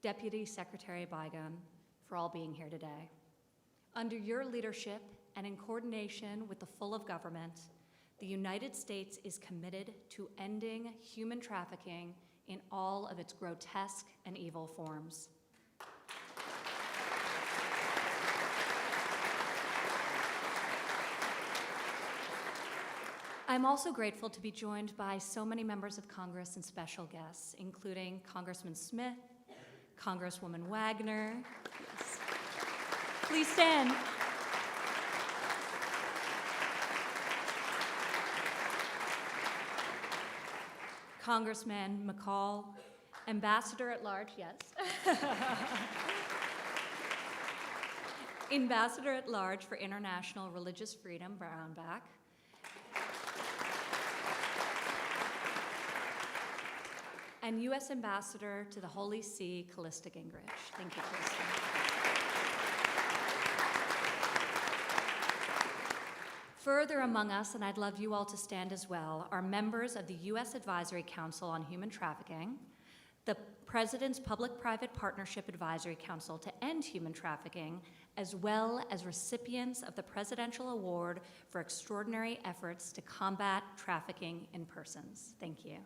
Deputy Secretary Bygum, for all being here today. Under your leadership and in coordination with the full of government, the United States is committed to ending human trafficking in all of its grotesque and evil forms. I'm also grateful to be joined by so many members of Congress and special guests, including Congressman Smith, Congresswoman Wagner. Yes. Please stand. Congressman McCall, Ambassador at Large, yes. Ambassador at Large for International Religious Freedom, Brownback. And U.S. Ambassador to the Holy See, Callista Gingrich. Thank you, Callista. Further among us, and I'd love you all to stand as well, are members of the U.S. Advisory Council on Human Trafficking, the President's Public-Private Partnership Advisory Council to End Human Trafficking, as well as recipients of the Presidential Award for Extraordinary Efforts to Combat Trafficking in Persons. Thank you.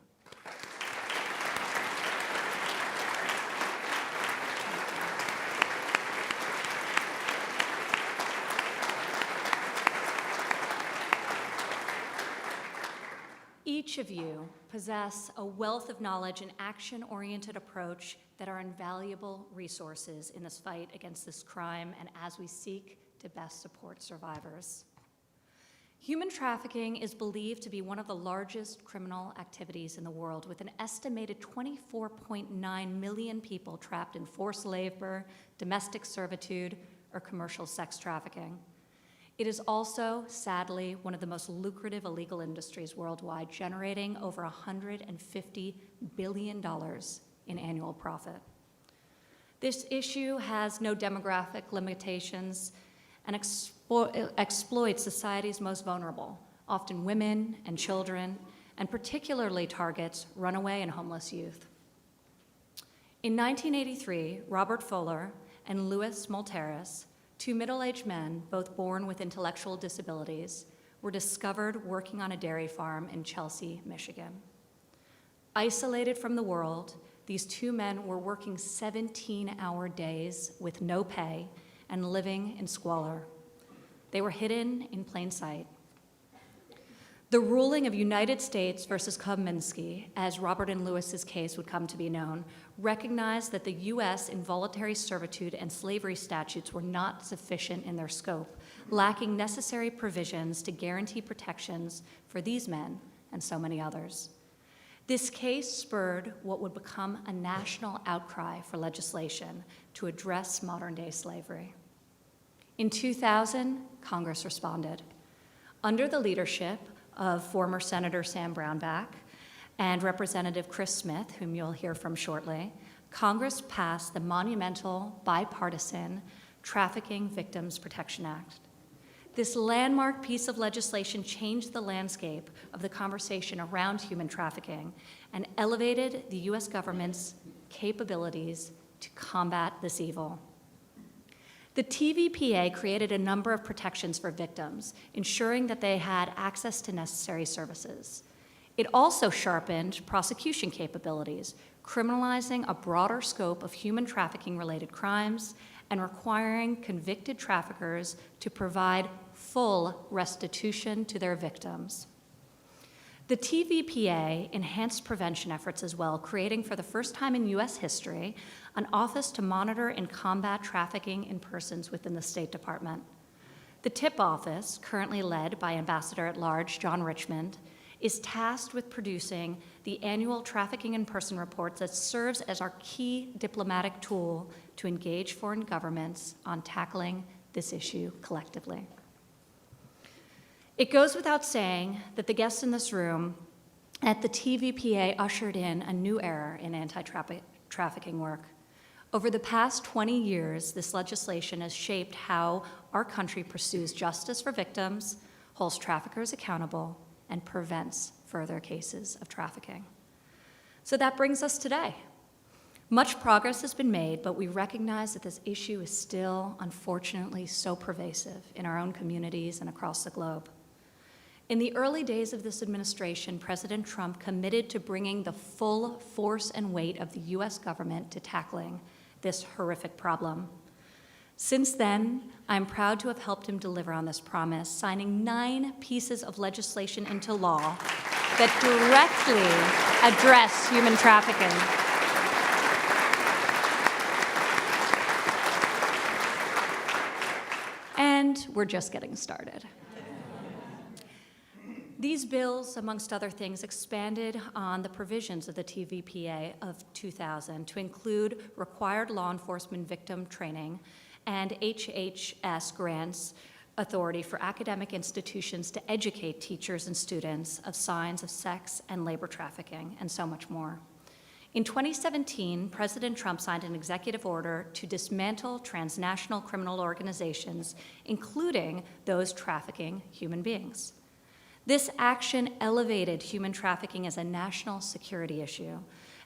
Each of you possess a wealth of knowledge and action-oriented approach that are invaluable resources in this fight against this crime and as we seek to best support survivors. Human trafficking is believed to be one of the largest criminal activities in the world, with an estimated 24.9 million people trapped in forced labor, domestic servitude, or commercial sex trafficking. It is also, sadly, one of the most lucrative illegal industries worldwide, generating over $150 billion in annual profit. This issue has no demographic limitations and exploits society's most vulnerable, often women and children, and particularly targets runaway and homeless youth. In 1983, Robert Fuller and Louis Malteris, two middle-aged men, both born with intellectual disabilities, were discovered working on a dairy farm in Chelsea, Michigan. Isolated from the world, these two men were working 17-hour days with no pay and living in squalor. They were hidden in plain sight. The ruling of United States versus Kobminski, as Robert and Lewis's case would come to be known, recognized that the U.S. involuntary servitude and slavery statutes were not sufficient in their scope, lacking necessary provisions to guarantee protections for these men and so many others. This case spurred what would become a national outcry for legislation to address modern-day slavery. In 2000, Congress responded. Under the leadership of former Senator Sam Brownback and Representative Chris Smith, whom you'll hear from shortly, Congress passed the monumental bipartisan Trafficking Victims Protection Act. This landmark piece of legislation changed the landscape of the conversation around human trafficking and elevated the U.S. government's capabilities to combat this evil. The TVPA created a number of protections for victims, ensuring that they had access to necessary services. It also sharpened prosecution capabilities, criminalizing a broader scope of human trafficking-related crimes and requiring convicted traffickers to provide full restitution to their victims. The TVPA enhanced prevention efforts as well, creating for the first time in U.S. history an office to monitor and combat trafficking in persons within the State Department. The TIP office, currently led by Ambassador at Large John Richmond, is tasked with producing the annual Trafficking in Person report that serves as our key diplomatic tool to engage foreign governments on tackling this issue collectively. It goes without saying that the guests in this room at the TVPA ushered in a new era in anti-trafficking work. Over the past 20 years, this legislation has shaped how our country pursues justice for victims, holds traffickers accountable, and prevents further cases of trafficking. So that brings us today. Much progress has been made, but we recognize that this issue is still, unfortunately, so pervasive in our own communities and across the globe. In the early days of this administration, President Trump committed to bringing the full force and weight of the U.S. government to tackling this horrific problem. Since then, I'm proud to have helped him deliver on this promise, signing 9 pieces of legislation into law that directly address human trafficking. And we're just getting started. These bills, amongst other things, expanded on the provisions of the TVPA of 2000 to include required law enforcement victim training and HHS grants authority for academic institutions to educate teachers and students of signs of sex and labor trafficking, and so much more. In 2017, President Trump signed an executive order to dismantle transnational criminal organizations, including those trafficking human beings. This action elevated human trafficking as a national security issue,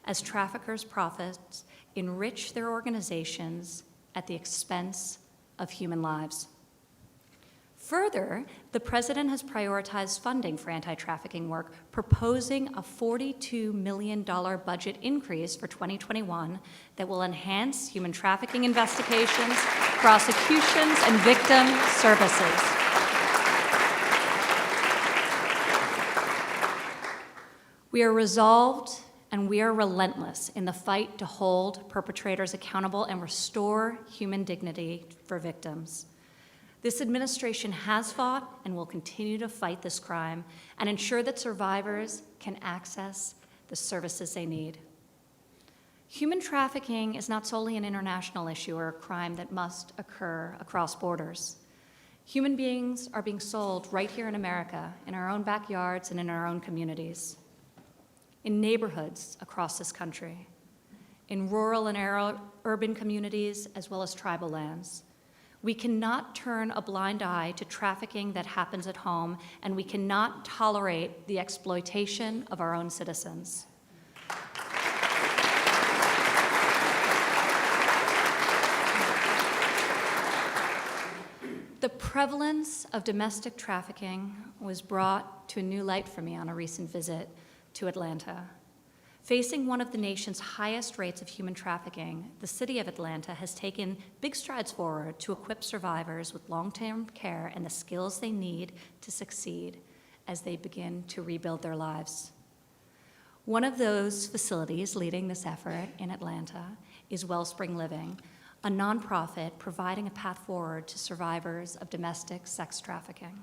as traffickers' profits enrich their organizations at the expense of human lives. Further, the president has prioritized funding for anti-trafficking work, proposing a $42 million budget increase for 2021 that will enhance human trafficking investigations, prosecutions, and victim services. We are resolved and we are relentless in the fight to hold perpetrators accountable and restore human dignity for victims. This administration has fought and will continue to fight this crime and ensure that survivors can access the services they need. Human trafficking is not solely an international issue or a crime that must occur across borders. Human beings are being sold right here in America, in our own backyards and in our own communities, in neighborhoods across this country, in rural and urban communities, as well as tribal lands. We cannot turn a blind eye to trafficking that happens at home, and we cannot tolerate the exploitation of our own citizens. The prevalence of domestic trafficking was brought to a new light for me on a recent visit to Atlanta. Facing one of the nation's highest rates of human trafficking, the city of Atlanta has taken big strides forward to equip survivors with long-term care and the skills they need to succeed as they begin to rebuild their lives. One of those facilities leading this effort in Atlanta is Wellspring Living, a nonprofit providing a path forward to survivors of domestic sex trafficking.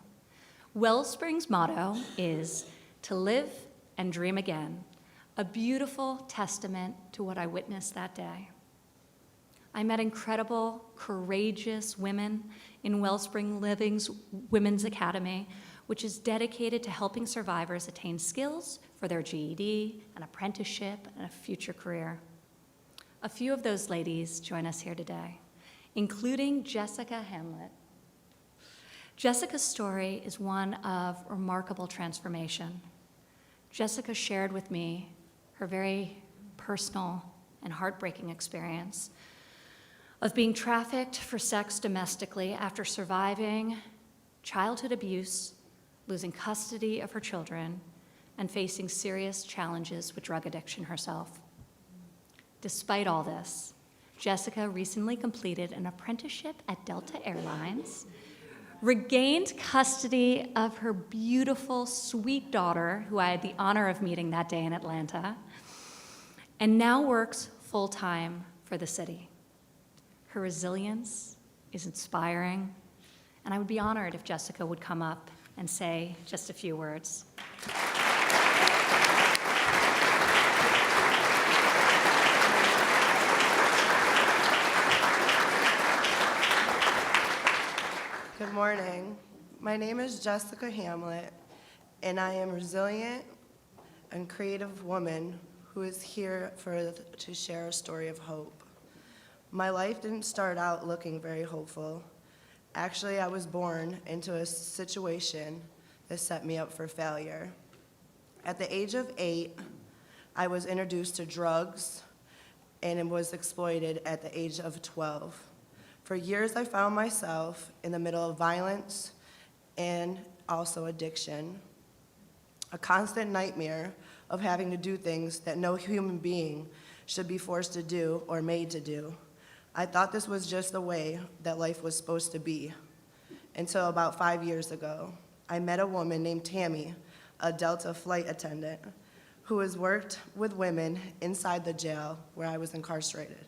Wellspring's motto is to live and dream again, a beautiful testament to what I witnessed that day. I met incredible, courageous women in Wellspring Living's Women's Academy, which is dedicated to helping survivors attain skills for their GED, an apprenticeship, and a future career. A few of those ladies join us here today, including Jessica Hamlet. Jessica's story is one of remarkable transformation. Jessica shared with me her very personal and heartbreaking experience of being trafficked for sex domestically after surviving childhood abuse, losing custody of her children, and facing serious challenges with drug addiction herself. Despite all this, Jessica recently completed an apprenticeship at Delta Airlines, regained custody of her beautiful, sweet daughter, who I had the honor of meeting that day in Atlanta, and now works full-time for the city. Her resilience is inspiring, and I would be honored if Jessica would come up and say just a few words. Good morning. My name is Jessica Hamlet, and I am a resilient and creative woman who is here to share a story of hope. My life didn't start out looking very hopeful. Actually, I was born into a situation that set me up for failure. At the age of 8, I was introduced to drugs and was exploited at the age of 12. For years, I found myself in the middle of violence and also addiction, a constant nightmare of having to do things that no human being should be forced to do or made to do. I thought this was just the way that life was supposed to be, until about 5 years ago. I met a woman named Tammy, a Delta flight attendant, who has worked with women inside the jail where I was incarcerated.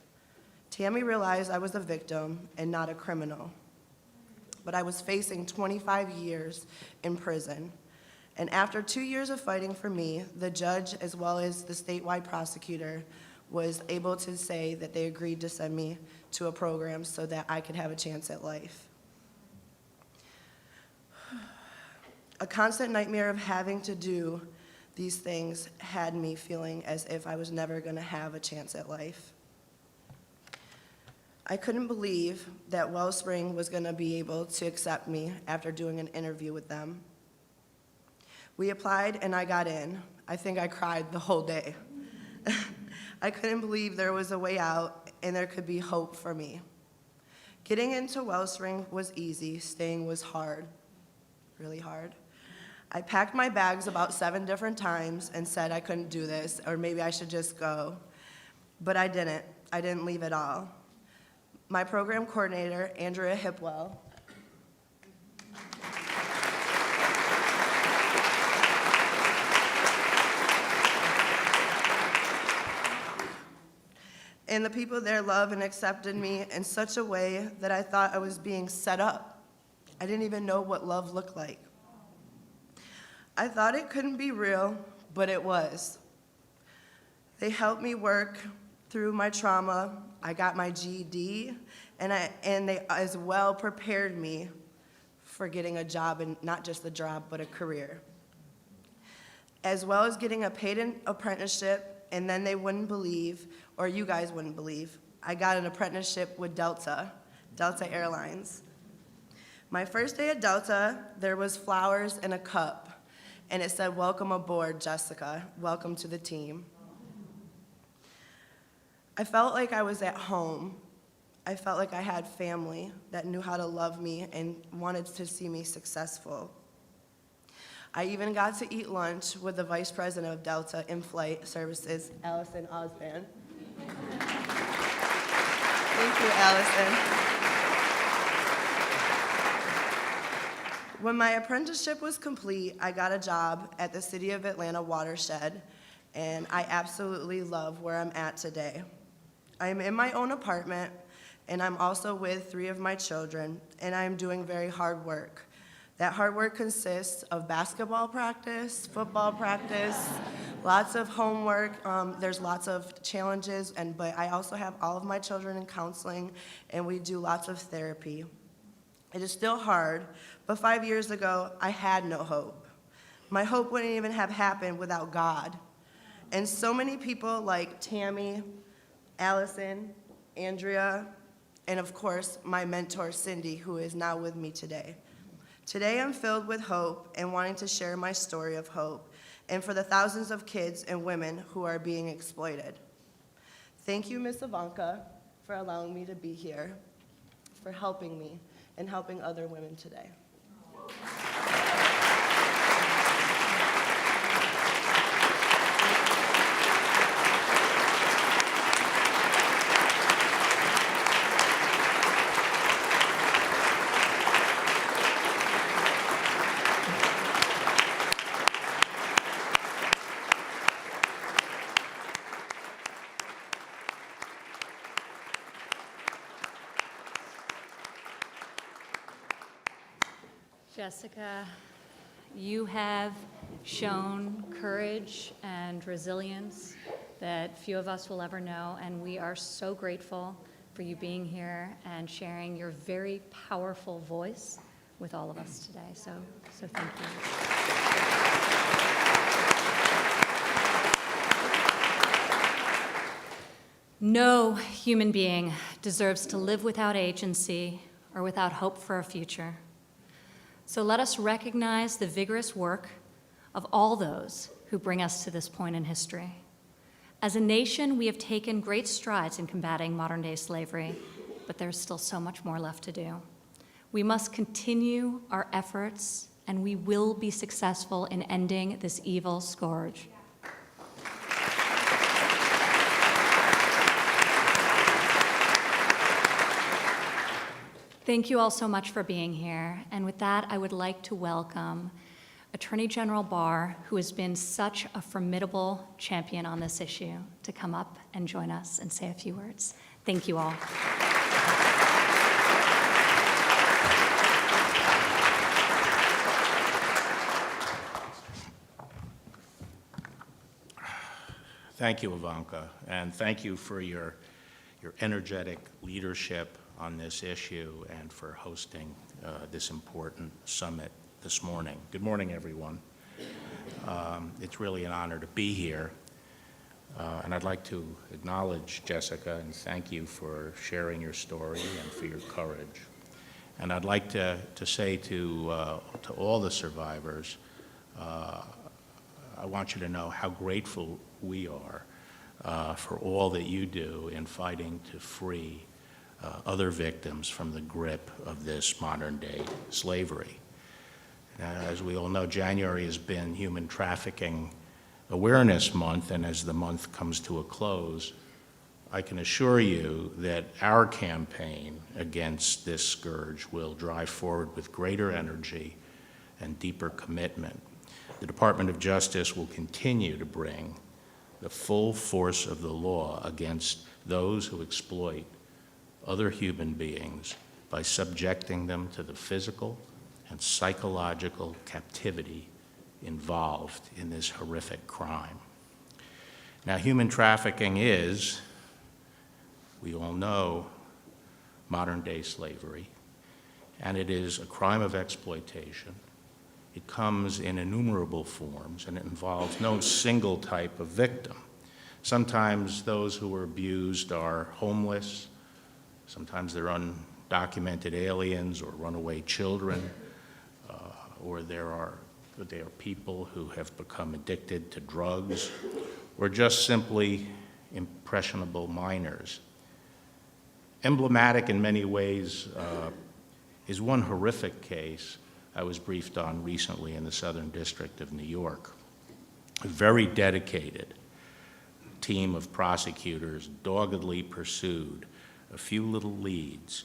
Tammy realized I was a victim and not a criminal, but I was facing 25 years in prison. And after 2 years of fighting for me, the judge, as well as the statewide prosecutor, was able to say that they agreed to send me to a program so that I could have a chance at life. A constant nightmare of having to do these things had me feeling as if I was never going to have a chance at life. I couldn't believe that Wellspring was going to be able to accept me after doing an interview with them. We applied and I got in. I think I cried the whole day. I couldn't believe there was a way out and there could be hope for me. Getting into Wellspring was easy, staying was hard, really hard. I packed my bags about 7 different times and said I couldn't do this, or maybe I should just go. But I didn't. I didn't leave at all. My program coordinator, Andrea Hipwell, and the people there loved and accepted me in such a way that I thought I was being set up. I didn't even know what love looked like. I thought it couldn't be real, but it was. They helped me work through my trauma. I got my GED, and they as well prepared me for getting a job, and not just a job, but a career. As well as getting a paid apprenticeship, and then they wouldn't believe, or you guys wouldn't believe, I got an apprenticeship with Delta Airlines. My first day at Delta, there was flowers in a cup, and it said, "Welcome aboard, Jessica. Welcome to the team." I felt like I was at home. I felt like I had family that knew how to love me and wanted to see me successful. I even got to eat lunch with the Vice President of Delta In-Flight Services, Allison Osband. Thank you, Allison. When my apprenticeship was complete, I got a job at the City of Atlanta watershed, and I absolutely love where I'm at today. I'm in my own apartment, and I'm also with 3 of my children, and I'm doing very hard work. That hard work consists of basketball practice, football practice, lots of homework. There's lots of challenges, but I also have all of my children in counseling, and we do lots of therapy. It is still hard, but 5 years ago, I had no hope. My hope wouldn't even have happened without God. And so many people like Tammy, Allison, Andrea, and of course, my mentor, Cindy, who is now with me today. Today, I'm filled with hope and wanting to share my story of hope, and for the thousands of kids and women who are being exploited. Thank you, Ms. Ivanka, for allowing me to be here, for helping me, and helping other women today. Jessica, you have shown courage and resilience that few of us will ever know, and we are so grateful for you being here and sharing your very powerful voice with all of us today. So thank you. No human being deserves to live without agency or without hope for a future. So let us recognize the vigorous work of all those who bring us to this point in history. As a nation, we have taken great strides in combating modern-day slavery, but there's still so much more left to do. We must continue our efforts, and we will be successful in ending this evil scourge. Thank you all so much for being here. And with that, I would like to welcome Attorney General Barr, who has been such a formidable champion on this issue, to come up and join us and say a few words. Thank you all. Thank you, Ivanka, and thank you for your energetic leadership on this issue and for hosting this important summit this morning. Good morning, everyone. It's really an honor to be here, and I'd like to acknowledge Jessica and thank you for sharing your story and for your courage. And I'd like to say to all the survivors, I want you to know how grateful we are for all that you do in fighting to free other victims from the grip of this modern-day slavery. As we all know, January has been Human Trafficking Awareness Month, and as the month comes to a close, I can assure you that our campaign against this scourge will drive forward with greater energy and deeper commitment. The Department of Justice will continue to bring the full force of the law against those who exploit other human beings by subjecting them to the physical and psychological captivity involved in this horrific crime. Now, human trafficking is, we all know, modern-day slavery, and it is a crime of exploitation. It comes in innumerable forms, and it involves no single type of victim. Sometimes those who are abused are homeless. Sometimes they're undocumented aliens or runaway children, or they are people who have become addicted to drugs, or just simply impressionable minors. Emblematic in many ways is one horrific case I was briefed on recently in the Southern District of New York. A very dedicated team of prosecutors doggedly pursued a few little leads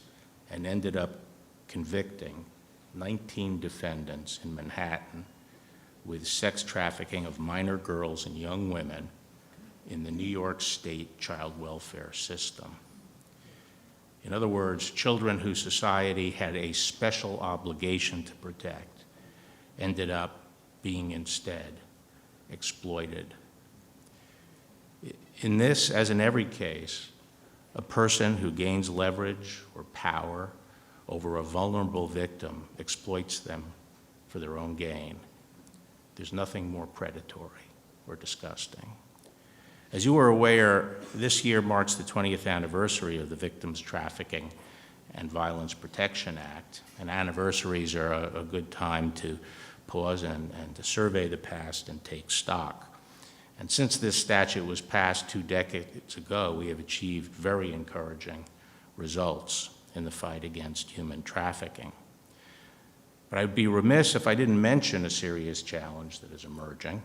and ended up convicting 19 defendants in Manhattan with sex trafficking of minor girls and young women in the New York State child welfare system. In other words, children whose society had a special obligation to protect ended up being instead exploited. In this, as in every case, a person who gains leverage or power over a vulnerable victim exploits them for their own gain. There's nothing more predatory or disgusting. As you are aware, this year marks the 20th anniversary of the Victims Trafficking and Violence Protection Act, and anniversaries are a good time to pause and to survey the past and take stock. And since this statute was passed 2 decades ago, we have achieved very encouraging results in the fight against human trafficking. But I'd be remiss if I didn't mention a serious challenge that is emerging.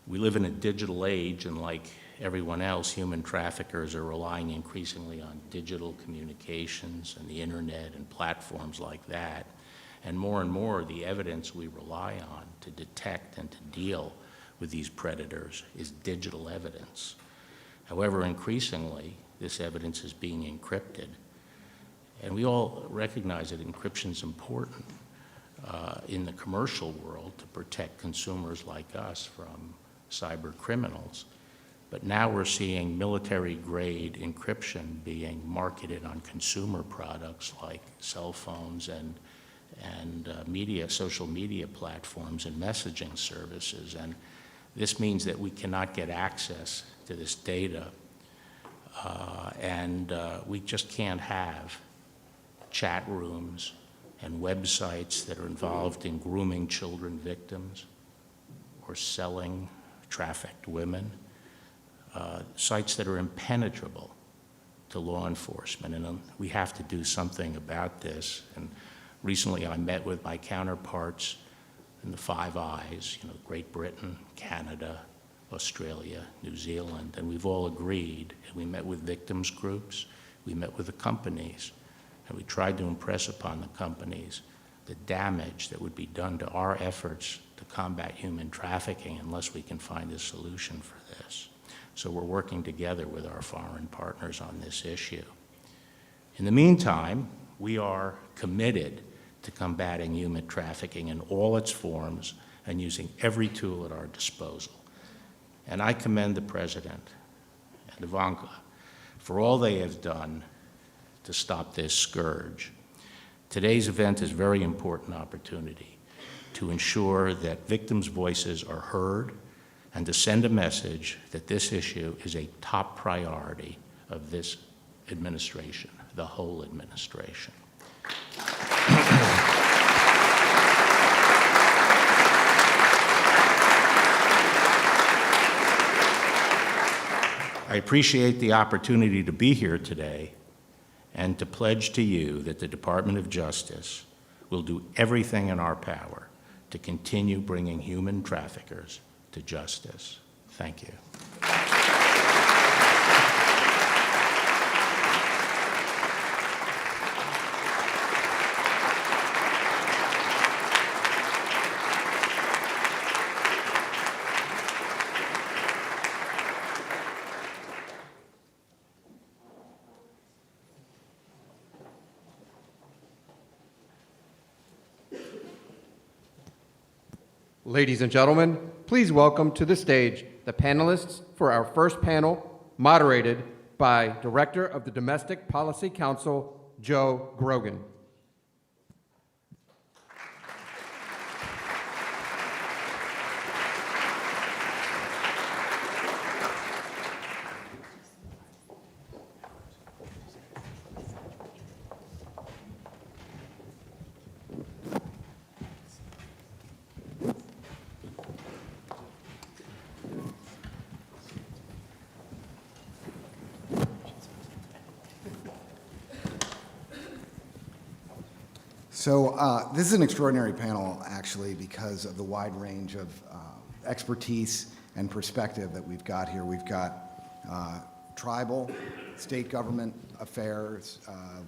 We live in a digital age, and like everyone else, human traffickers are relying increasingly on digital communications and the internet and platforms like that. And more, the evidence we rely on to detect and to deal with these predators is digital evidence. However, increasingly, this evidence is being encrypted. And we all recognize that encryption is important in the commercial world to protect consumers like us from cyber criminals. But now we're seeing military-grade encryption being marketed on consumer products like cell phones and social media platforms and messaging services. And this means that we cannot get access to this data, and we just can't have chat rooms and websites that are involved in grooming children victims or selling trafficked women. sites that are impenetrable to law enforcement, and we have to do something about this. And recently I met with my counterparts in the Five Eyes, Great Britain, Canada, Australia, New Zealand, and we've all agreed, and we met with victims groups, we met with the companies, and we tried to impress upon the companies the damage that would be done to our efforts to combat human trafficking unless we can find a solution for this. So we're working together with our foreign partners on this issue. In the meantime, we are committed to combating human trafficking in all its forms and using every tool at our disposal. And I commend the President and Ivanka for all they have done to stop this scourge. Today's event is a very important opportunity to ensure that victims' voices are heard and to send a message that this issue is a top priority of this administration, the whole administration. I appreciate the opportunity to be here today and to pledge to you that the Department of Justice will do everything in our power to continue bringing human traffickers to justice. Thank you. Ladies and gentlemen, please welcome to the stage the panelists for our first panel, moderated by Director of the Domestic Policy Council, Joe Grogan. So this is an extraordinary panel, actually, because of the wide range of expertise and perspective that we've got here. We've got tribal, state government affairs,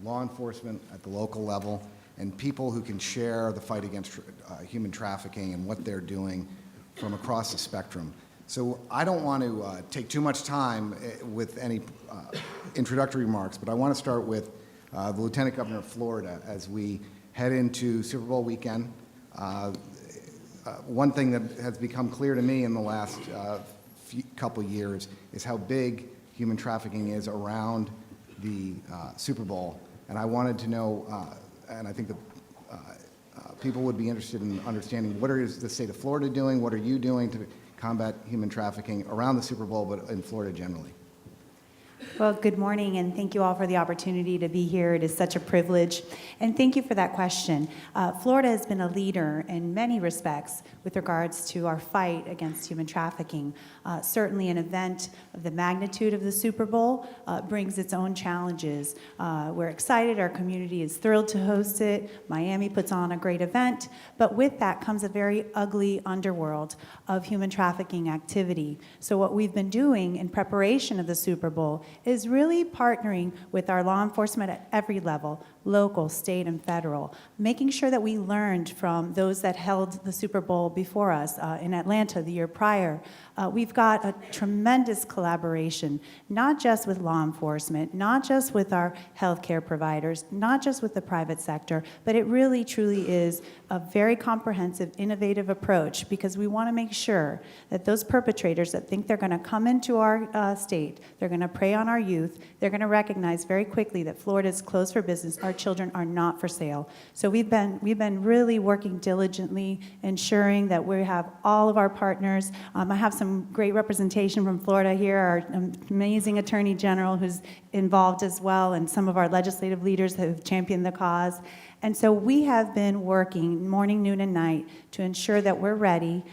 law enforcement at the local level, and people who can share the fight against human trafficking and what they're doing from across the spectrum. So I don't want to take too much time with any introductory remarks, but I want to start with the Lieutenant Governor of Florida as we head into Super Bowl weekend. One thing that has become clear to me in the last couple years is how big human trafficking is around the Super Bowl. And I wanted to know, and I think that people would be interested in understanding what is the state of Florida doing, what are you doing to combat human trafficking around the Super Bowl, but in Florida generally? Well, good morning, and thank you all for the opportunity to be here. It is such a privilege, and thank you for that question. Florida has been a leader in many respects with regards to our fight against human trafficking. Certainly an event of the magnitude of the Super Bowl brings its own challenges. We're excited, our community is thrilled to host it. Miami puts on a great event, but with that comes a very ugly underworld of human trafficking activity. So what we've been doing in preparation of the Super Bowl is really partnering with our law enforcement at every level, local, state, and federal, making sure that we learned from those that held the Super Bowl before us in Atlanta the year prior. We've got a tremendous collaboration, not just with law enforcement, not just with our healthcare providers, not just with the private sector, but it really truly is a very comprehensive, innovative approach, because we want to make sure that those perpetrators that think they're going to come into our state, they're going to prey on our youth, they're going to recognize very quickly that Florida is closed for business. Our children are not for sale. So we've been really working diligently, ensuring that we have all of our partners. I have some great representation from Florida here, our amazing Attorney General who's involved as well, and some of our legislative leaders that have championed the cause. And so we have been working morning, noon, and night to ensure that we're ready.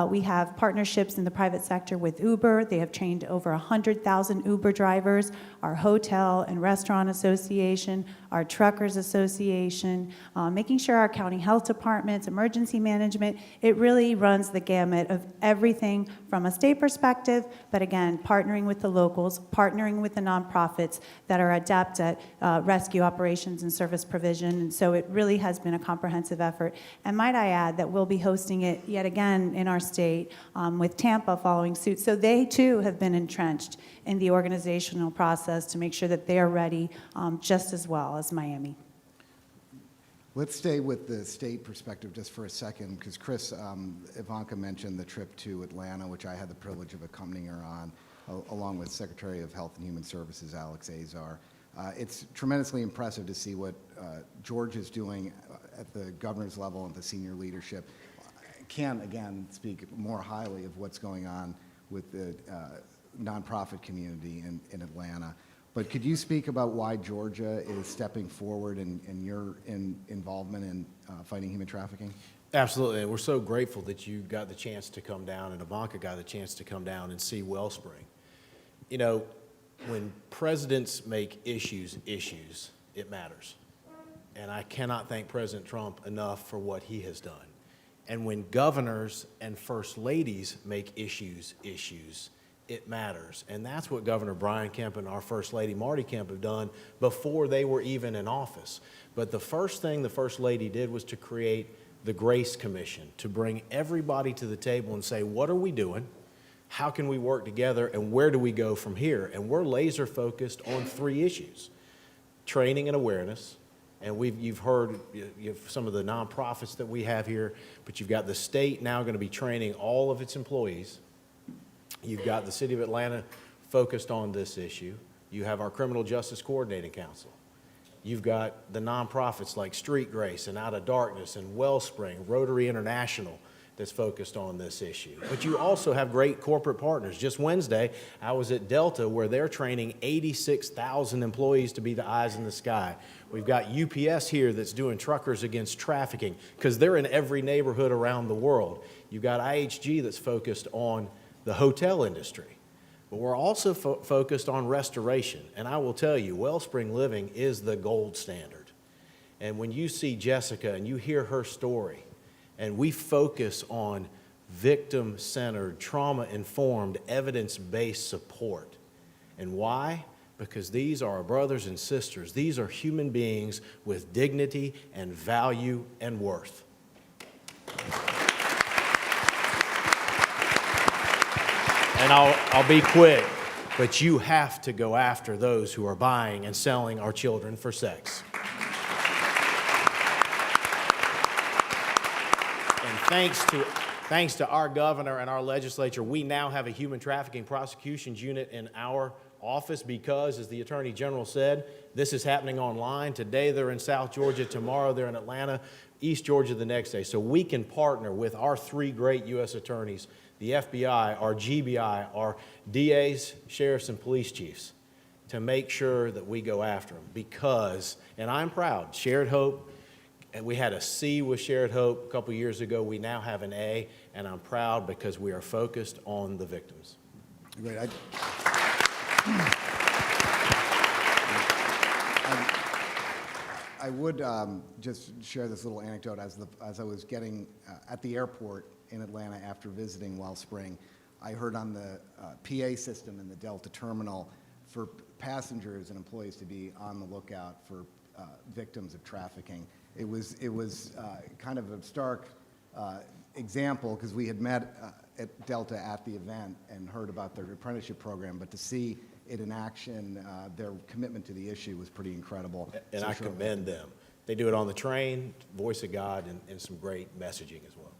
We have partnerships in the private sector with Uber. They have trained over 100,000 Uber drivers, our Hotel and Restaurant Association, our Truckers Association, making sure our county health departments, emergency management, it really runs the gamut of everything from a state perspective, but again, partnering with the locals, partnering with the nonprofits that are adept at rescue operations and service provision. And so it really has been a comprehensive effort. And might I add that we'll be hosting it yet again in our state with Tampa following suit. So they too have been entrenched in the organizational process to make sure that they are ready just as well as Miami. Let's stay with the state perspective just for a second, because Chris, Ivanka mentioned the trip to Atlanta, which I had the privilege of accompanying her on, along with Secretary of Health and Human Services, Alex Azar. It's tremendously impressive to see what Georgia is doing at the governor's level and the senior leadership. I can't, again, speak more highly of what's going on with the nonprofit community in Atlanta. But could you speak about why Georgia is stepping forward in your involvement in fighting human trafficking? Absolutely, and we're so grateful that you got the chance to come down and Ivanka got the chance to come down and see Wellspring. You know, when presidents make issues, it matters. And I cannot thank President Trump enough for what he has done. And when governors and first ladies make issues, it matters. And that's what Governor Brian Kemp and our First Lady Marty Kemp have done before they were even in office. But the first thing the First Lady did was to create the Grace Commission, to bring everybody to the table and say, what are we doing? How can we work together? And where do we go from here? And we're laser focused on 3 issues: training and awareness. And you've heard some of the nonprofits that we have here, but you've got the state now going to be training all of its employees. You've got the City of Atlanta focused on this issue. You have our Criminal Justice Coordinating Council. You've got the nonprofits like Street Grace and Out of Darkness and Wellspring, Rotary International, that's focused on this issue. But you also have great corporate partners. Just Wednesday, I was at Delta, where they're training 86,000 employees to be the eyes in the sky. We've got UPS here that's doing Truckers Against Trafficking, because they're in every neighborhood around the world. You've got IHG that's focused on the hotel industry. But we're also focused on restoration. And I will tell you, Wellspring Living is the gold standard. And when you see Jessica and you hear her story, and we focus on victim-centered, trauma-informed, evidence-based support. And why? Because these are our brothers and sisters. These are human beings with dignity and value and worth. And I'll be quick, but you have to go after those who are buying and selling our children for sex. Thanks to our governor and our legislature, we now have a human trafficking prosecutions unit in our office because, as the Attorney General said, this is happening online. Today they're in South Georgia, tomorrow they're in Atlanta, East Georgia the next day. So we can partner with our 3 great U.S. attorneys, the FBI, our GBI, our DAs, sheriffs, and police chiefs, to make sure that we go after them. Because, and I'm proud, Shared Hope, and we had a C with Shared Hope a couple years ago. We now have an A, and I'm proud because we are focused on the victims. Great. I would just share this little anecdote. As I was getting at the airport in Atlanta after visiting Wellspring, I heard on the PA system in the Delta terminal for passengers and employees to be on the lookout for victims of trafficking. It was kind of a stark example, because we had met at Delta at the event and heard about their apprenticeship program, but to see it in action, their commitment to the issue was pretty incredible. And so I commend them. They do it on the train, voice of God, and some great messaging as well.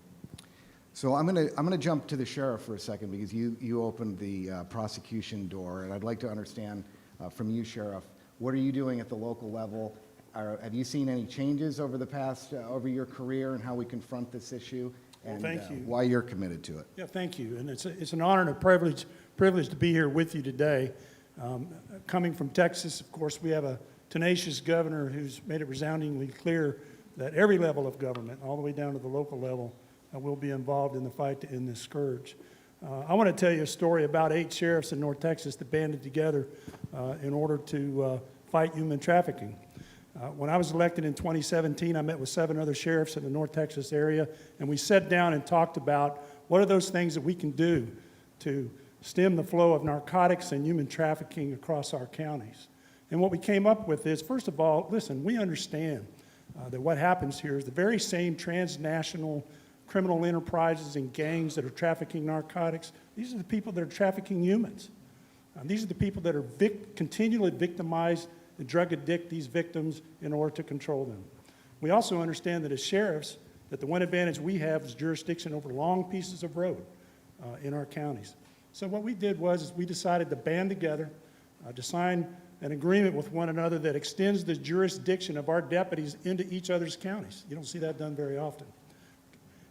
So I'm gonna jump to the sheriff for a second, because you opened the prosecution door, and I'd like to understand from you, Sheriff, what are you doing at the local level? Have you seen any changes over the past, over your career, and how we confront this issue? And thank you. Why you're committed to it? Yeah, thank you. And it's an honor and a privilege to be here with you today. Coming from Texas, of course, we have a tenacious governor who's made it resoundingly clear that every level of government, all the way down to the local level, will be involved in the fight to end this scourge. I want to tell you a story about 8 sheriffs in North Texas that banded together in order to fight human trafficking. When I was elected in 2017, I met with 7 other sheriffs in the North Texas area, and we sat down and talked about what are those things that we can do to stem the flow of narcotics and human trafficking across our counties. And what we came up with is, first of all, listen, we understand that what happens here is the very same transnational criminal enterprises and gangs that are trafficking narcotics. These are the people that are trafficking humans. These are the people that are continually victimize and drug addict these victims in order to control them. We also understand that as sheriffs, that the one advantage we have is jurisdiction over long pieces of road in our counties. So what we did was we decided to band together, to sign an agreement with one another that extends the jurisdiction of our deputies into each other's counties. You don't see that done very often.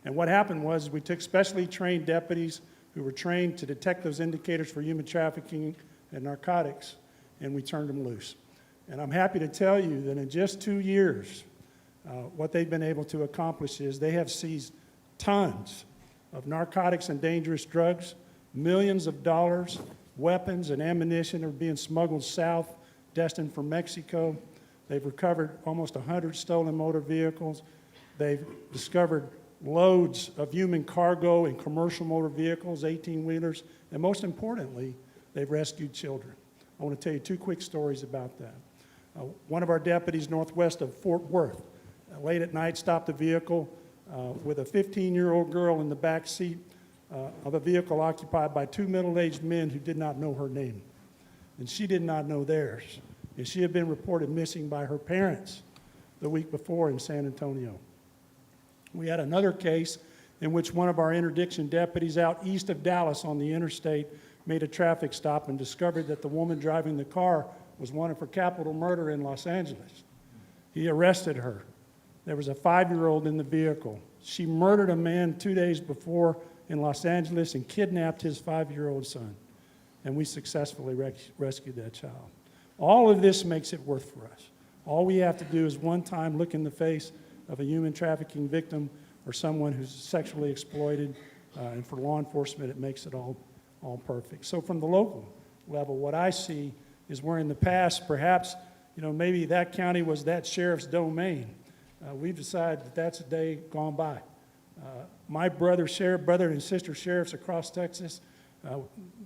And what happened was we took specially trained deputies who were trained to detect those indicators for human trafficking and narcotics, and we turned them loose. And I'm happy to tell you that in just 2 years, what they've been able to accomplish is they have seized tons of narcotics and dangerous drugs, millions of dollars, weapons and ammunition are being smuggled south, destined for Mexico. They've recovered almost 100 stolen motor vehicles. They've discovered loads of human cargo in commercial motor vehicles, 18-wheelers, and most importantly, they've rescued children. I want to tell you 2 quick stories about that. One of our deputies northwest of Fort Worth, late at night, stopped a vehicle with a 15-year-old girl in the back seat of a vehicle occupied by 2 middle-aged men who did not know her name. And she did not know theirs. And she had been reported missing by her parents the week before in San Antonio. We had another case in which one of our interdiction deputies out east of Dallas on the interstate made a traffic stop and discovered that the woman driving the car was wanted for capital murder in Los Angeles. He arrested her. There was a 5-year-old in the vehicle. She murdered a man 2 days before in Los Angeles and kidnapped his 5-year-old son. And we successfully rescued that child. All of this makes it worth for us. All we have to do is one time look in the face of a human trafficking victim or someone who's sexually exploited, and for law enforcement, it makes it all perfect. So from the local level, what I see is where in the past, perhaps, maybe that county was that sheriff's domain. We've decided that that's a day gone by. My brother and sister sheriffs across Texas,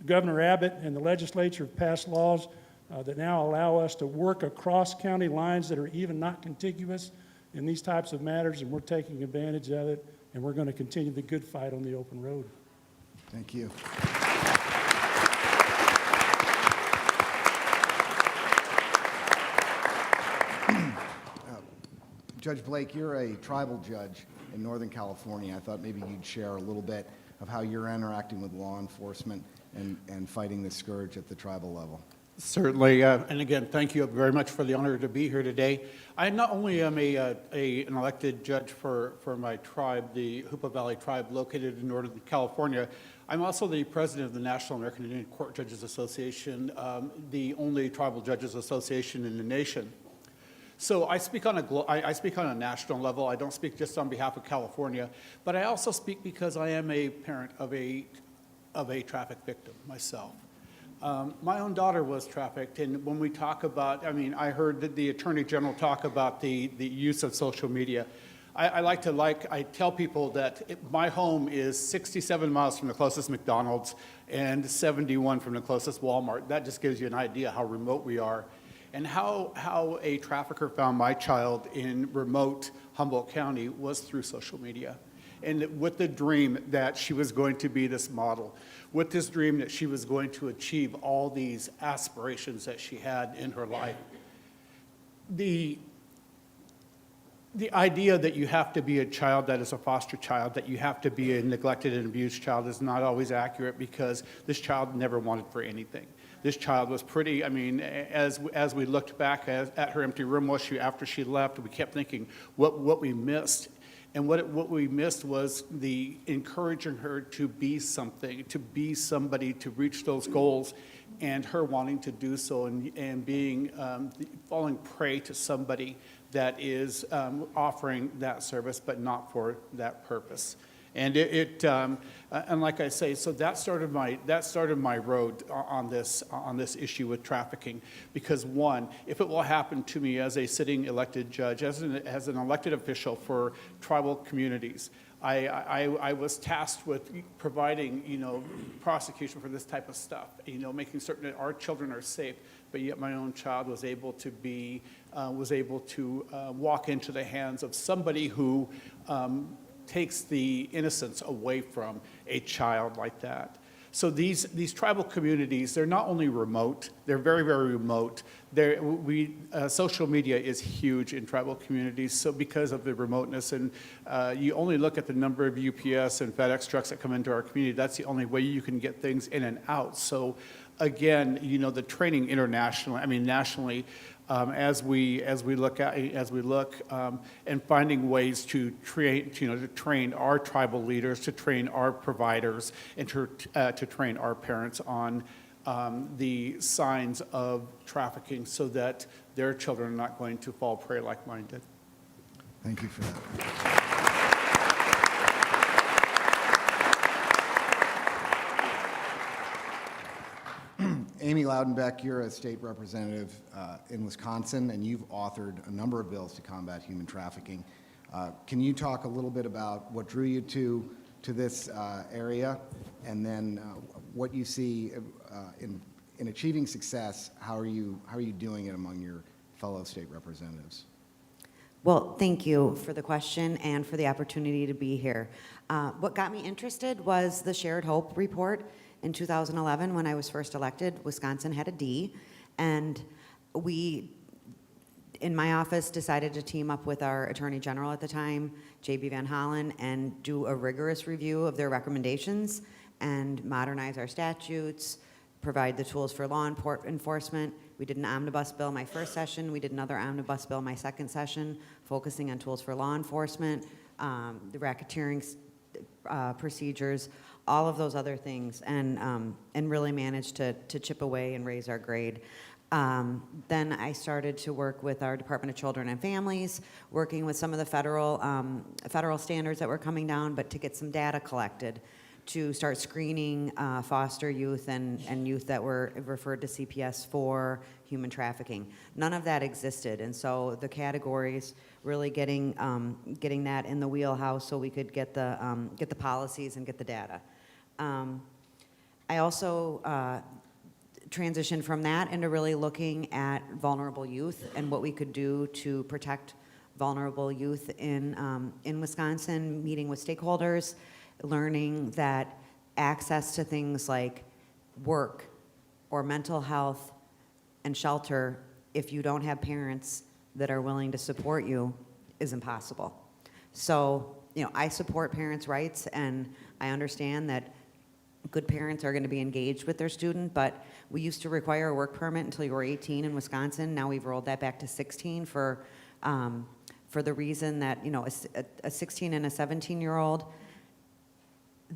Governor Abbott and the legislature have passed laws that now allow us to work across county lines that are even not contiguous in these types of matters, and we're taking advantage of it, and we're going to continue the good fight on the open road. Thank you. Judge Blake, you're a tribal judge in Northern California. I thought maybe you'd share a little bit of how you're interacting with law enforcement and fighting this scourge at the tribal level. Certainly, and again, thank you very much for the honor to be here today. I not only am an elected judge for my tribe, the Hoopa Valley tribe located in Northern California, I'm also the president of the National American Indian Court Judges Association, the only tribal judges association in the nation. So I speak on a national level. I don't speak just on behalf of California, but I also speak because I am a parent of a traffic victim myself. My own daughter was trafficked, and when we talk about, I heard that the Attorney General talk about the use of social media. I tell people that my home is 67 miles from the closest McDonald's and 71 from the closest Walmart. That just gives you an idea how remote we are. And how a trafficker found my child in remote Humboldt County was through social media. And with the dream that she was going to be this model, with this dream that she was going to achieve all these aspirations that she had in her life. The idea that you have to be a child that is a foster child, that you have to be a neglected and abused child is not always accurate, because this child never wanted for anything. This child was pretty, as we looked back at her empty room after she left, we kept thinking what we missed. And what we missed was the encouraging her to be something, to be somebody, to reach those goals. and her wanting to do so and being, falling prey to somebody that is offering that service, but not for that purpose. And and like I say, so that started my road on this issue with trafficking. Because one, if it will happen to me as a sitting elected judge, as an elected official for tribal communities, I was tasked with providing, prosecution for this type of stuff, making certain that our children are safe. But yet my own child was able to walk into the hands of somebody who takes the innocence away from a child like that. So these tribal communities, they're not only remote, they're very, very remote. Social media is huge in tribal communities, so because of the remoteness, and you only look at the number of UPS and FedEx trucks that come into our community, that's the only way you can get things in and out. So again, the training nationally, as we look and finding ways to train our tribal leaders, to train our providers, and to train our parents on the signs of trafficking, so that their children are not going to fall prey like mine did. Thank you for that. Amy Loudenbeck, you're a state representative in Wisconsin, and you've authored a number of bills to combat human trafficking. Can you talk a little bit about what drew you to this area, and then what you see in achieving success? How are you doing it among your fellow state representatives? Well, thank you for the question and for the opportunity to be here. What got me interested was the Shared Hope report. In 2011, when I was first elected, Wisconsin had a D, and we, in my office, decided to team up with our Attorney General at the time, J.B. Van Hollen, and do a rigorous review of their recommendations and modernize our statutes, provide the tools for law enforcement. We did an omnibus bill my first session. We did another omnibus bill my second session, focusing on tools for law enforcement, the racketeering procedures, all of those other things, and really managed to chip away and raise our grade. Then I started to work with our Department of Children and Families, working with some of the federal standards that were coming down, but to get some data collected to start screening foster youth and youth that were referred to CPS for human trafficking. None of that existed, and so the categories really getting that in the wheelhouse so we could get the policies and get the data. I also transitioned from that into really looking at vulnerable youth and what we could do to protect vulnerable youth in Wisconsin, meeting with stakeholders, learning that access to things like work or mental health and shelter, if you don't have parents that are willing to support you, is impossible. So, I support parents' rights, and I understand that good parents are going to be engaged with their student, but we used to require a work permit until you were 18 in Wisconsin. Now we've rolled that back to 16 for the reason that, a 16 and a 17-year-old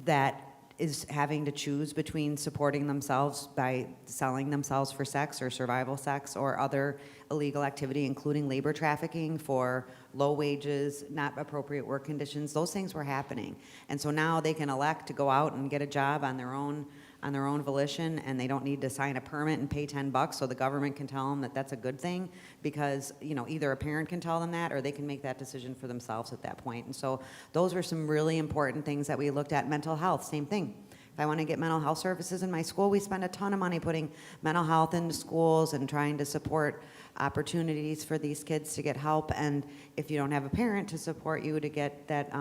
that is having to choose between supporting themselves by selling themselves for sex or survival sex or other illegal activity, including labor trafficking for low wages, not appropriate work conditions. Those things were happening. And so now they can elect to go out and get a job on their own volition, and they don't need to sign a permit and pay $10 so the government can tell them that that's a good thing, because either a parent can tell them that or they can make that decision for themselves at that point. And so those were some really important things that we looked at. Mental health, same thing. If I want to get mental health services in my school, we spend a ton of money putting mental health into schools and trying to support opportunities for these kids to get help. And if you don't have a parent to support you to get that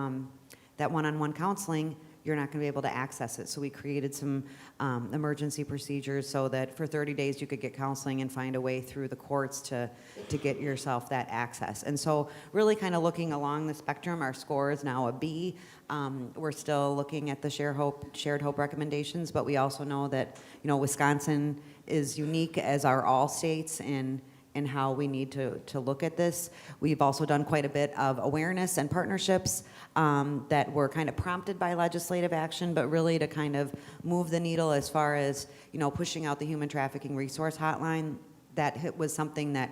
one-on-one counseling, you're not going to be able to access it. So we created some emergency procedures so that for 30 days you could get counseling and find a way through the courts to get yourself that access. And so really kind of looking along the spectrum, our score is now a B. We're still looking at the Shared Hope recommendations, but we also know that Wisconsin is unique, as are all states, in in how we need to look at this. We've also done quite a bit of awareness and partnerships that were kind of prompted by legislative action, but really to kind of move the needle as far as, pushing out the Human Trafficking Resource Hotline. That was something that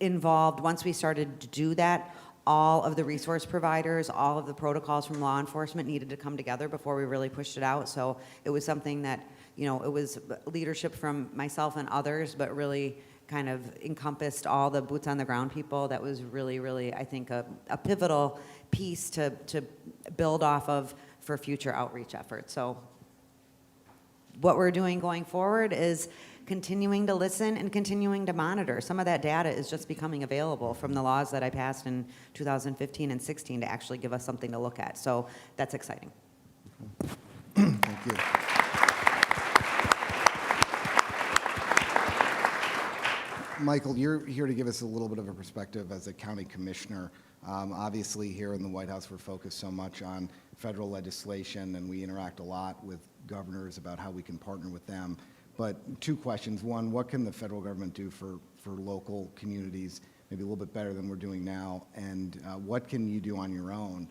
involved, once we started to do that, all of the resource providers, all of the protocols from law enforcement needed to come together before we really pushed it out. So it was something that, it was leadership from myself and others, but really kind of encompassed all the boots on the ground people. That was really, really, I think, a pivotal piece to build off of for future outreach efforts. So what we're doing going forward is continuing to listen and continuing to monitor. Some of that data is just becoming available from the laws that I passed in 2015 and 16 to actually give us something to look at. So that's exciting. Thank you. Michael, you're here to give us a little bit of a perspective as a county commissioner. Obviously, here in the White House, we're focused so much on federal legislation, and we interact a lot with governors about how we can partner with them. But two questions. One, what can the federal government do for local communities, maybe a little bit better than we're doing now? And what can you do on your own,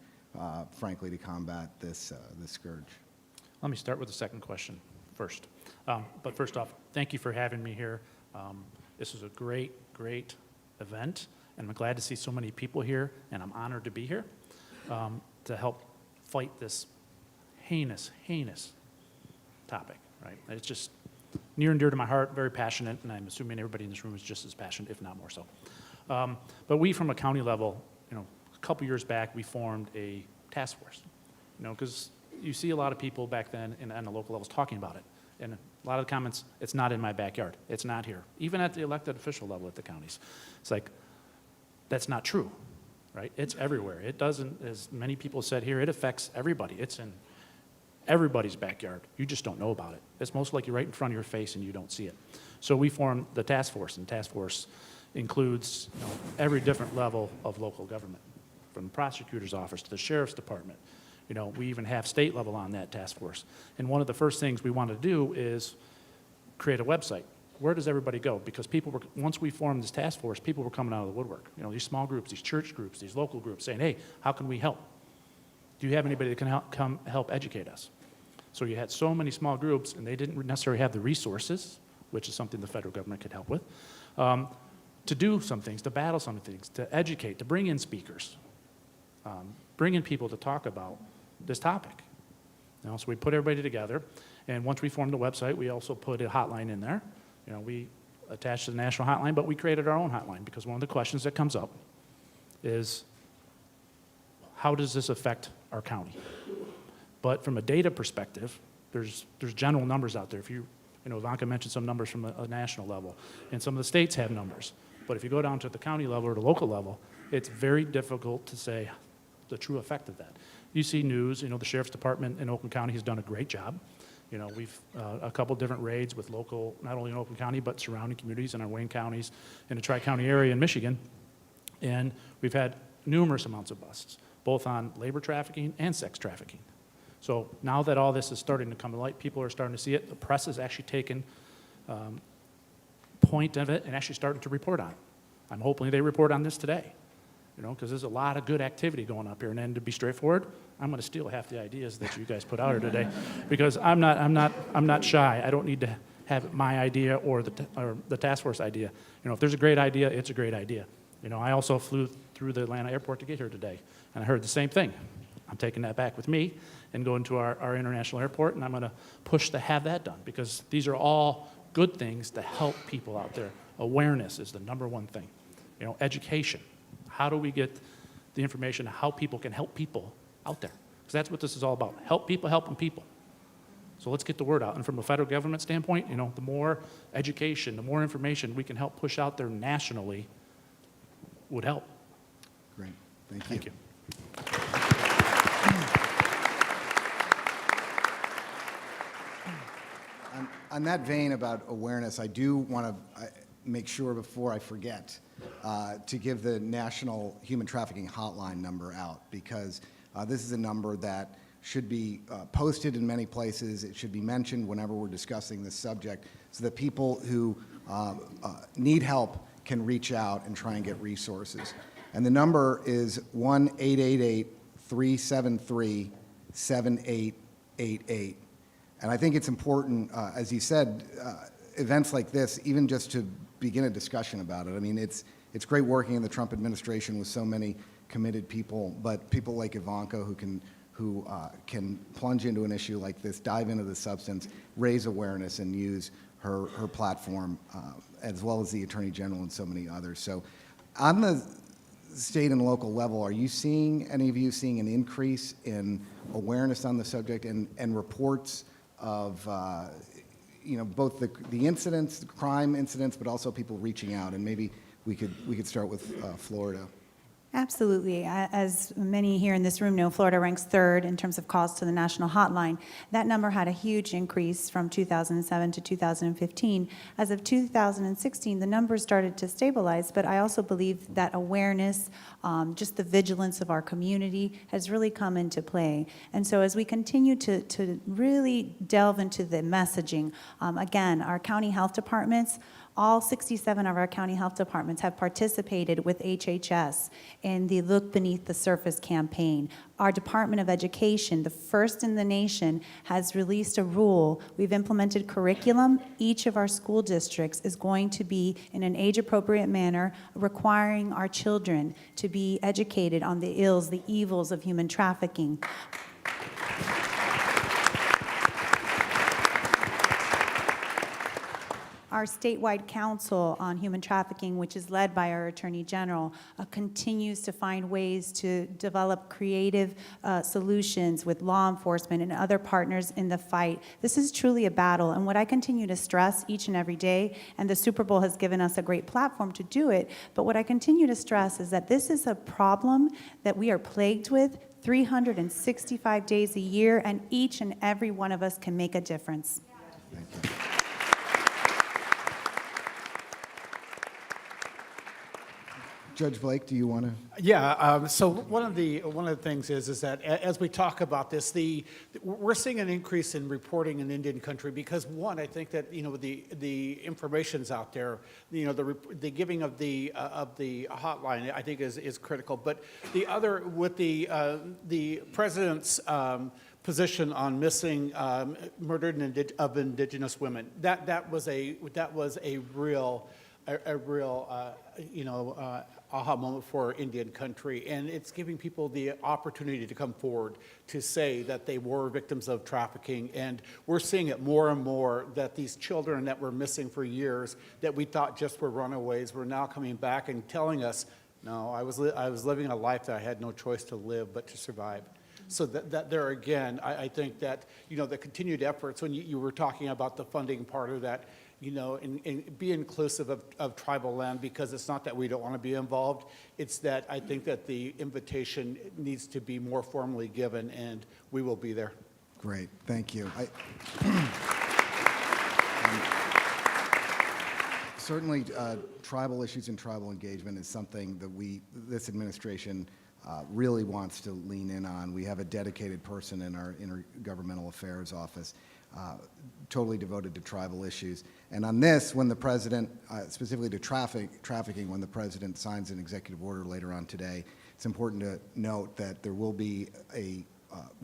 frankly, to combat this scourge? Let me start with the second question first. But first off, thank you for having me here. This is a great, great event, and I'm glad to see so many people here, and I'm honored to be here to help fight this heinous, heinous topic, right? It's just near and dear to my heart, very passionate, and I'm assuming everybody in this room is just as passionate, if not more so. But we, from a county level, a couple years back, we formed a task force, because you see a lot of people back then on the local levels talking about it. And a lot of the comments, it's not in my backyard. It's not here. Even at the elected official level at the counties. It's like, that's not true, right? It's everywhere. It doesn't, as many people said here, it affects everybody. It's in everybody's backyard. You just don't know about it. It's most likely right in front of your face and you don't see it. So we formed the task force, and the task force includes every different level of local government, from the prosecutor's office to the sheriff's department. We even have state level on that task force. And one of the first things we wanted to do is create a website. Where does everybody go? Because people were, once we formed this task force, people were coming out of the woodwork. These small groups, these church groups, these local groups saying, hey, how can we help? Do you have anybody that can come help educate us? So you had so many small groups, and they didn't necessarily have the resources, which is something the federal government could help with, to do some things, to battle some things, to educate, to bring in speakers, bring in people to talk about this topic. So we put everybody together, and once we formed the website, we also put a hotline in there. We attached to the national hotline, but we created our own hotline, because one of the questions that comes up is, how does this affect our county? But from a data perspective, there's general numbers out there. If Ivanka mentioned some numbers from a national level, and some of the states have numbers. But if you go down to the county level or the local level, it's very difficult to say the true effect of that. You see news, the Sheriff's Department in Oakland County has done a great job. We've a couple different raids with local, not only in Oakland County, but surrounding communities in our Wayne counties, in the Tri-County area in Michigan. And we've had numerous amounts of busts, both on labor trafficking and sex trafficking. So now that all this is starting to come to light, people are starting to see it. The press has actually taken point of it and actually started to report on it. I'm hoping they report on this today, because there's a lot of good activity going up here. And then, to be straightforward, I'm going to steal half the ideas that you guys put out here today, because I'm not shy. I don't need to have my idea or the task force idea. If there's a great idea, it's a great idea. I also flew through the Atlanta airport to get here today, and I heard the same thing. I'm taking that back with me and going to our international airport, and I'm going to push to have that done, because these are all good things to help people out there. Awareness is the number one thing. Education. How do we get the information how people can help people out there? Because that's what this is all about. Help people helping people. So let's get the word out. And from a federal government standpoint, the more education, the more information we can help push out there nationally would help. Great. Thank you. On that vein about awareness, I do want to make sure before I forget to give the National Human Trafficking Hotline number out, because this is a number that should be posted in many places. It should be mentioned whenever we're discussing this subject, so that people who need help can reach out and try and get resources. And the number is 1-888-373-7888. And I think it's important, as you said, events like this, even just to begin a discussion about it. I mean, it's great working in the Trump administration with so many committed people, but people like Ivanka who can plunge into an issue like this, dive into the substance, raise awareness, and use her platform, as well as the Attorney General and so many others. So on the state and local level, are you seeing, any of you seeing an increase in awareness on the subject and reports of, both the incidents, the crime incidents, but also people reaching out? And maybe we could start with Florida. Absolutely. As many here in this room know, Florida ranks third in terms of calls to the national hotline. That number had a huge increase from 2007 to 2015. As of 2016, the numbers started to stabilize, but I also believe that awareness, just the vigilance of our community has really come into play. And so as we continue to really delve into the messaging, again, our county health departments, all 67 of our county health departments have participated with HHS in the Look Beneath the Surface campaign. Our Department of Education, the first in the nation, has released a rule. We've implemented curriculum. Each of our school districts is going to be, in an age-appropriate manner, requiring our children to be educated on the ills, the evils of human trafficking. Our statewide council on human trafficking, which is led by our Attorney General, continues to find ways to develop creative solutions with law enforcement and other partners in the fight. This is truly a battle, and what I continue to stress each and every day, and the Super Bowl has given us a great platform to do it, but what I continue to stress is that this is a problem that we are plagued with 365 days a year, and each and every one of us can make a difference. Thank you. Judge Blake, do you want to? Yeah. So one of the things is that as we talk about this, we're seeing an increase in reporting in Indian country because one, I think that the information's out there, the giving of the hotline, I think is critical. But the other with the president's position on missing murdered of indigenous women, that was a real aha moment for Indian country, and it's giving people the opportunity to come forward to say that they were victims of trafficking, and we're seeing it more and more that these children that were missing for years that we thought just were runaways were now coming back and telling us, no, I was living a life that I had no choice to live but to survive. So that there again, I think that the continued efforts, when you were talking about the funding part of that, and be inclusive of tribal land, because it's not that we don't want to be involved. It's that I think that the invitation needs to be more formally given, and we will be there. Great, thank you. Certainly, tribal issues and tribal engagement is something that this administration really wants to lean in on. We have a dedicated person in our intergovernmental affairs office totally devoted to tribal issues. And on this, when the president, specifically to trafficking, when the president signs an executive order later on today, it's important to note that there will be a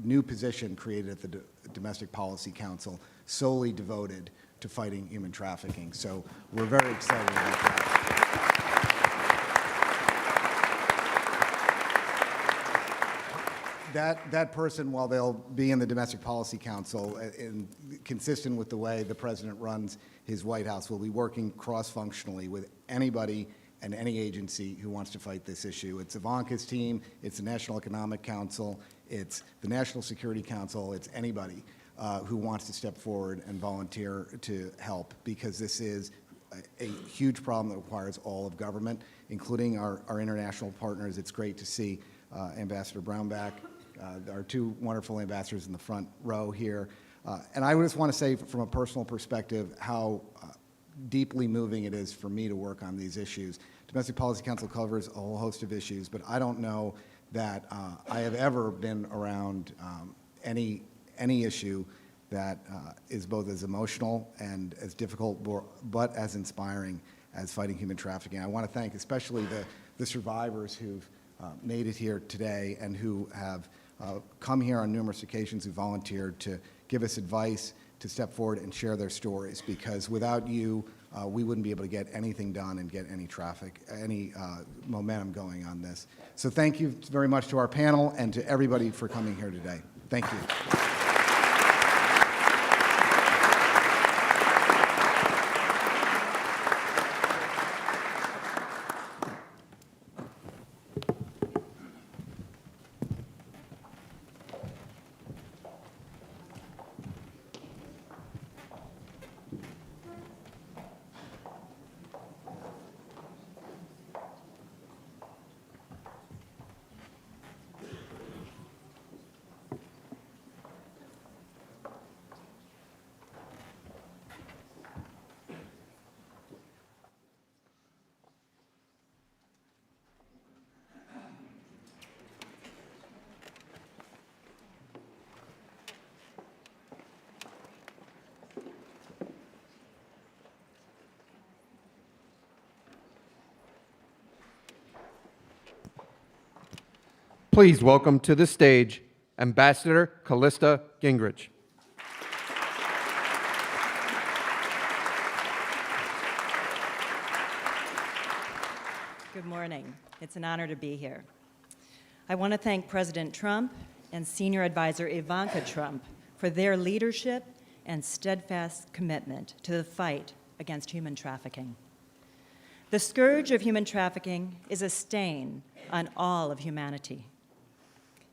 new position created at the Domestic Policy Council solely devoted to fighting human trafficking. So we're very excited about that. That person, while they'll be in the Domestic Policy Council, consistent with the way the president runs his White House, will be working cross-functionally with anybody and any agency who wants to fight this issue. It's Ivanka's team, it's the National Economic Council, it's the National Security Council, it's anybody who wants to step forward and volunteer to help, because this is a huge problem that requires all of government, including our international partners. It's great to see Ambassador Brownback, our two wonderful ambassadors in the front row here. And I just want to say from a personal perspective how deeply moving it is for me to work on these issues. Domestic Policy Council covers a whole host of issues, but I don't know that I have ever been around any issue that is both as emotional and as difficult, but as inspiring as fighting human trafficking. I want to thank especially the survivors who've made it here today and who have come here on numerous occasions, who volunteered to give us advice, to step forward and share their stories, because without you, we wouldn't be able to get anything done and get any momentum going on this. So thank you very much to our panel and to everybody for coming here today. Thank you. Please welcome to the stage Ambassador Callista Gingrich. Good morning. It's an honor to be here. I want to thank President Trump and Senior Advisor Ivanka Trump for their leadership and steadfast commitment to the fight against human trafficking. The scourge of human trafficking is a stain on all of humanity.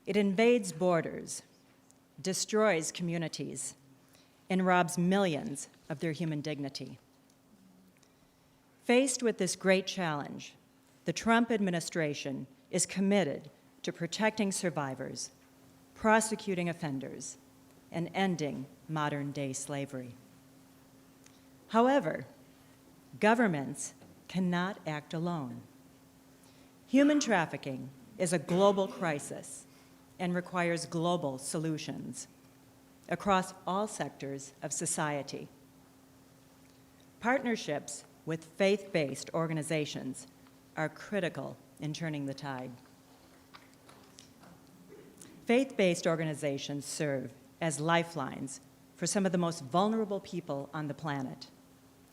It invades borders, destroys communities, and robs millions of their human dignity. Faced with this great challenge, the Trump administration is committed to protecting survivors, prosecuting offenders, and ending modern-day slavery. However, governments cannot act alone. Human trafficking is a global crisis and requires global solutions across all sectors of society. Partnerships with faith-based organizations are critical in turning the tide. Faith-based organizations serve as lifelines for some of the most vulnerable people on the planet,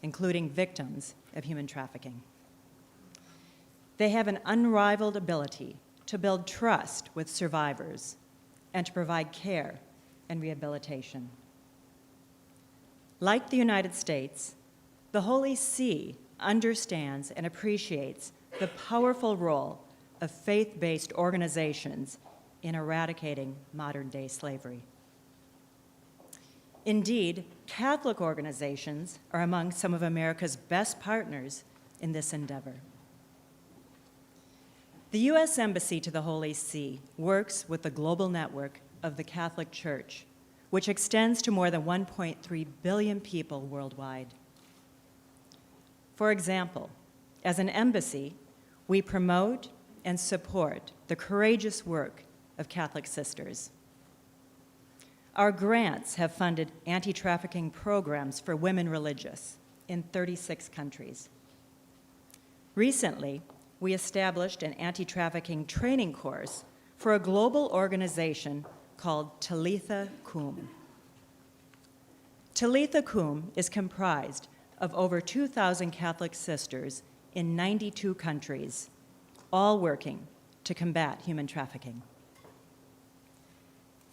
including victims of human trafficking. They have an unrivaled ability to build trust with survivors and to provide care and rehabilitation. Like the United States, the Holy See understands and appreciates the powerful role of faith-based organizations in eradicating modern-day slavery. Indeed, Catholic organizations are among some of America's best partners in this endeavor. The U.S. Embassy to the Holy See works with the global network of the Catholic Church, which extends to more than 1.3 billion people worldwide. For example, as an embassy, we promote and support the courageous work of Catholic sisters. Our grants have funded anti-trafficking programs for women religious in 36 countries. Recently, we established an anti-trafficking training course for a global organization called Talitha Kum. Talitha Kum is comprised of over 2,000 Catholic sisters in 92 countries, all working to combat human trafficking.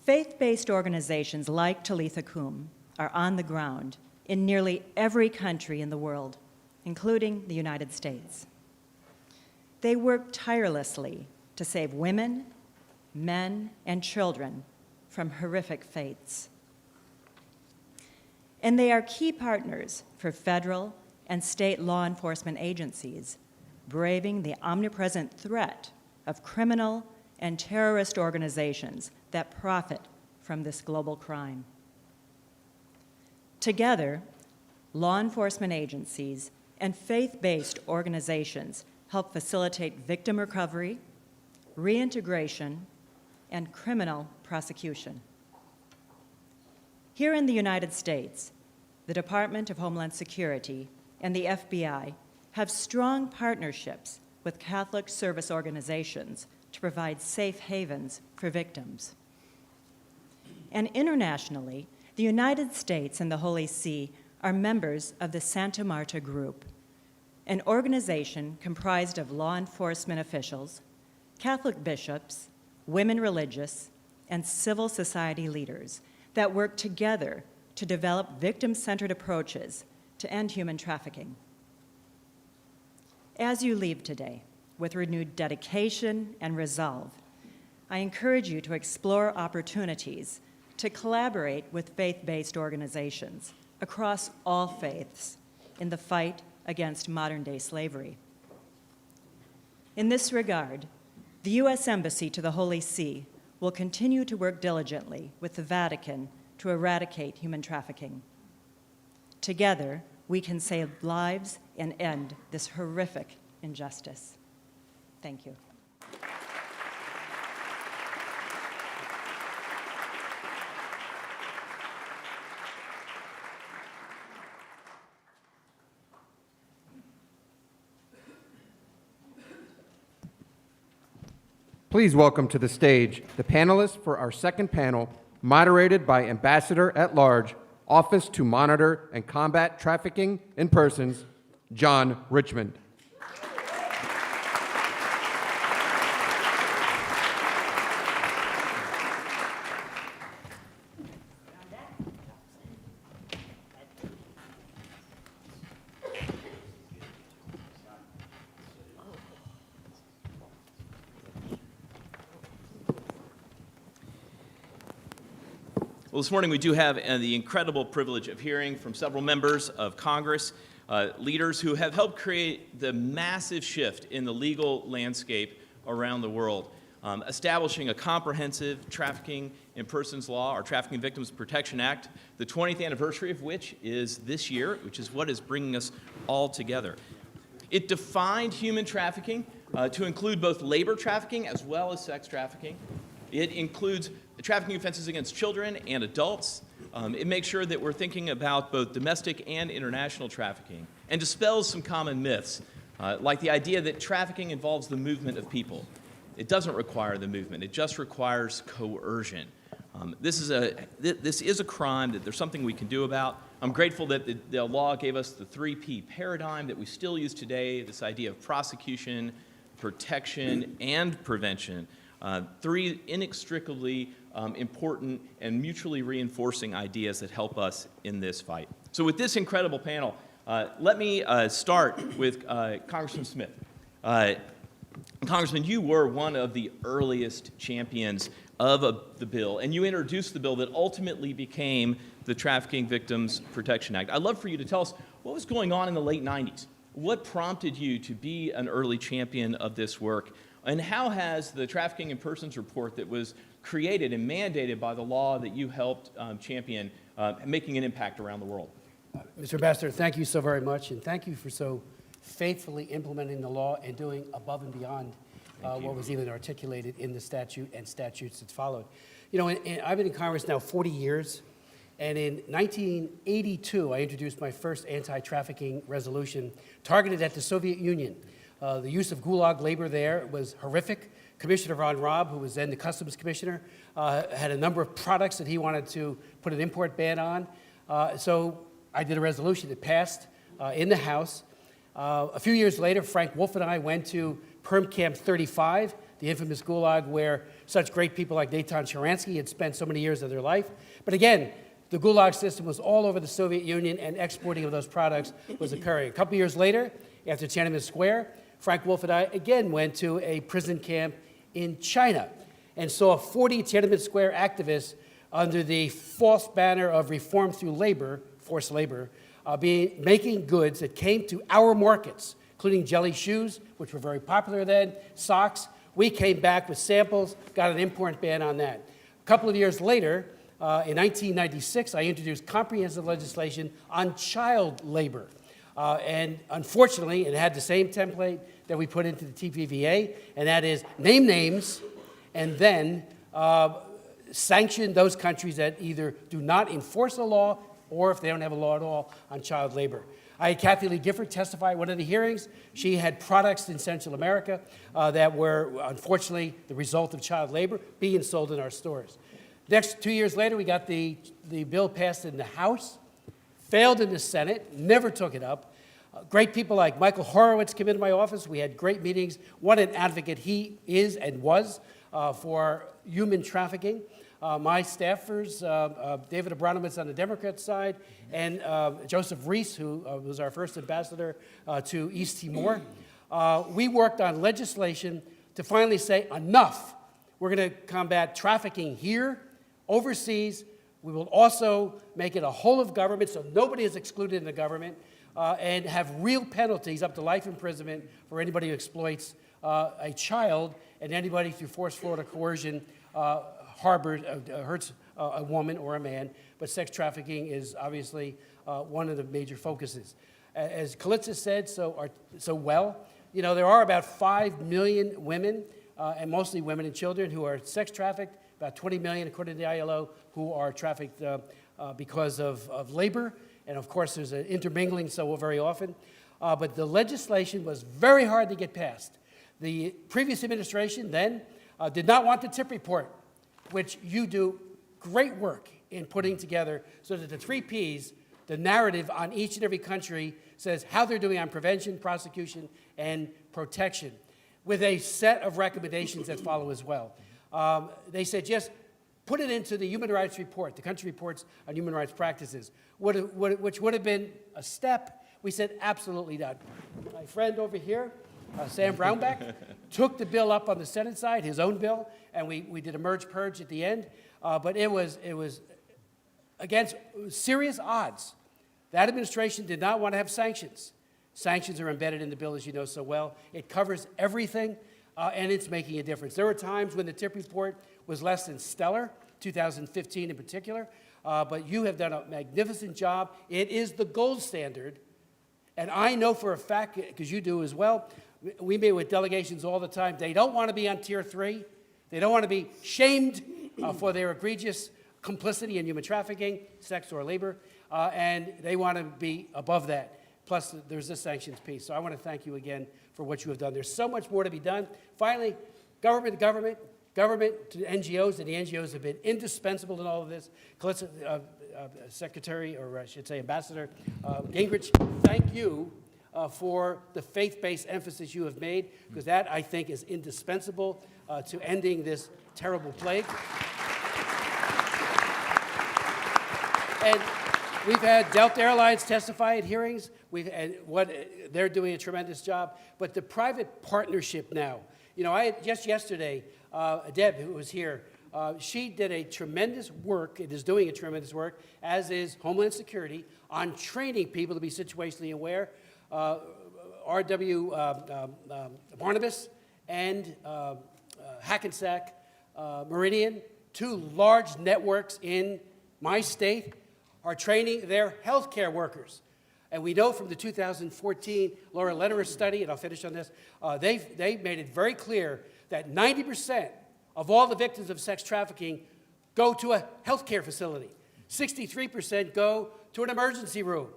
Faith-based organizations like Talitha Kum are on the ground in nearly every country in the world, including the United States. They work tirelessly to save women, men, and children from horrific fates. And they are key partners for federal and state law enforcement agencies, braving the omnipresent threat of criminal and terrorist organizations that profit from this global crime. Together, law enforcement agencies and faith-based organizations help facilitate victim recovery, reintegration, and criminal prosecution. Here in the United States, the Department of Homeland Security and the FBI have strong partnerships with Catholic service organizations to provide safe havens for victims. And internationally, the United States and the Holy See are members of the Santa Marta Group, an organization comprised of law enforcement officials, Catholic bishops, women religious, and civil society leaders that work together to develop victim-centered approaches to end human trafficking. As you leave today with renewed dedication and resolve, I encourage you to explore opportunities to collaborate with faith-based organizations across all faiths in the fight against modern-day slavery. In this regard, the U.S. Embassy to the Holy See will continue to work diligently with the Vatican to eradicate human trafficking. Together, we can save lives and end this horrific injustice. Thank you. Please welcome to the stage the panelists for our second panel, moderated by Ambassador at Large, Office to Monitor and Combat Trafficking in Persons, John Richmond. Well, this morning we do have the incredible privilege of hearing from several members of Congress, leaders who have helped create the massive shift in the legal landscape around the world, establishing a comprehensive trafficking in persons law, our Trafficking Victims Protection Act, the 20th anniversary of which is this year, which is what is bringing us all together. It defined human trafficking to include both labor trafficking as well as sex trafficking. It includes trafficking offenses against children and adults. It makes sure that we're thinking about both domestic and international trafficking and dispels some common myths, like the idea that trafficking involves the movement of people. It doesn't require the movement. It just requires coercion. This is a crime that there's something we can do about. I'm grateful that the law gave us the 3P paradigm that we still use today, this idea of prosecution, protection, and prevention. Three inextricably important and mutually reinforcing ideas that help us in this fight. So with this incredible panel, let me start with Congressman Smith. Congressman, you were one of the earliest champions of the bill, and you introduced the bill that ultimately became the Trafficking Victims Protection Act. I'd love for you to tell us what was going on in the late 90s. What prompted you to be an early champion of this work? And how has the Trafficking in Persons report that was created and mandated by the law that you helped champion making an impact around the world? Mr. Ambassador, thank you so very much, and thank you for so faithfully implementing the law and doing above and beyond what was even articulated in the statute and statutes that followed. You know, I've been in Congress now 40 years, and in 1982, I introduced my first anti-trafficking resolution targeted at the Soviet Union. The use of gulag labor there was horrific. Commissioner Von Raab, who was then the Customs Commissioner, had a number of products that he wanted to put an import ban on. So I did a resolution that passed in the House. A few years later, Frank Wolf and I went to Perm Camp 35, the infamous gulag where such great people like Natan Sharansky had spent so many years of their life. But again, the gulag system was all over the Soviet Union, and exporting of those products was occurring. A couple years later, after Tiananmen Square, Frank Wolf and I again went to a prison camp in China and saw 40 Tiananmen Square activists under the false banner of reform through labor, forced labor, making goods that came to our markets, including jelly shoes, which were very popular then, socks. We came back with samples, got an import ban on that. A couple of years later, in 1996, I introduced comprehensive legislation on child labor. And unfortunately, it had the same template that we put into the TPVA, and that is name names and then sanction those countries that either do not enforce a law or if they don't have a law at all on child labor. I had Kathy Lee Gifford testify at one of the hearings. She had products in Central America that were, unfortunately, the result of child labor being sold in our stores. Next, 2 years later, we got the bill passed in the House, failed in the Senate, never took it up. Great people like Michael Horowitz came into my office. We had great meetings. What an advocate he is and was for human trafficking. My staffers, David Abramovitz on the Democrat side, and Joseph Reese, who was our first ambassador to East Timor. We worked on legislation to finally say, enough. We're going to combat trafficking here, overseas. We will also make it a whole of government, so nobody is excluded in the government, and have real penalties up to life imprisonment for anybody who exploits a child, and anybody through force, fraud, or coercion hurts a woman or a man. But sex trafficking is obviously one of the major focuses. As Kalitza said so well, you know, there are about 5 million women, and mostly women and children, who are sex trafficked, about 20 million, according to the ILO, who are trafficked because of labor. And of course, there's an intermingling so very often. But the legislation was very hard to get passed. The previous administration then did not want the tip report, which you do great work in putting together so that the 3 Ps, the narrative on each and every country, says how they're doing on prevention, prosecution, and protection, with a set of recommendations that follow as well. They said, just put it into the human rights report, the country reports on human rights practices, which would have been a step. We said, absolutely not. My friend over here, Sam Brownback, took the bill up on the Senate side, his own bill, and we did a merge-purge at the end. But it was against serious odds. That administration did not want to have sanctions. Sanctions are embedded in the bill, as you know so well. It covers everything, and it's making a difference. There were times when the tip report was less than stellar, 2015 in particular, but you have done a magnificent job. It is the gold standard, and I know for a fact, because you do as well, we meet with delegations all the time. They don't want to be on Tier 3. They don't want to be shamed for their egregious complicity in human trafficking, sex or labor, and they want to be above that. Plus, there's this sanctions piece. So I want to thank you again for what you have done. There's so much more to be done. Finally, government to NGOs, and the NGOs have been indispensable in all of this. Secretary, or I should say Ambassador Gingrich, thank you for the faith-based emphasis you have made, because that, I think, is indispensable to ending this terrible plague. And we've had Delta Airlines testify at hearings. They're doing a tremendous job. But the private partnership now, you know, just yesterday, Deb, who was here, she did a tremendous work, it is doing a tremendous work, as is Homeland Security, on training people to be situationally aware. R.W. Barnabas and Hackensack Meridian, 2 large networks in my state, are training their healthcare workers. And we know from the 2014 Laura Lederer study, and I'll finish on this, they made it very clear that 90% of all the victims of sex trafficking go to a healthcare facility. 63% go to an emergency room.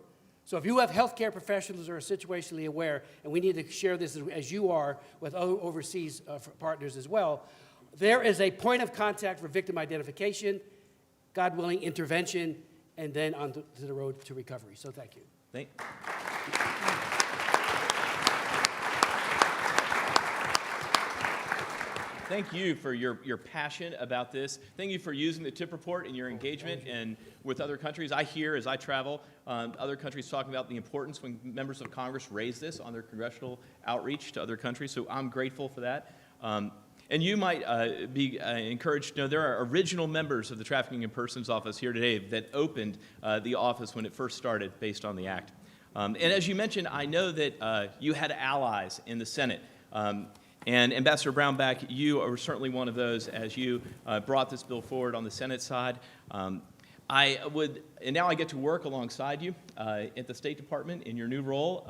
So if you have healthcare professionals who are situationally aware, and we need to share this as you are with overseas partners as well, there is a point of contact for victim identification, God willing, intervention, and then on to the road to recovery. So thank you. Thank you for your passion about this. Thank you for using the tip report in your engagement and with other countries. I hear as I travel, other countries talking about the importance when members of Congress raise this on their congressional outreach to other countries. So I'm grateful for that. And you might be encouraged to know there are original members of the Trafficking in Persons Office here today that opened the office when it first started based on the act. And as you mentioned, I know that you had allies in the Senate. And Ambassador Brownback, you are certainly one of those as you brought this bill forward on the Senate side. And now I get to work alongside you at the State Department in your new role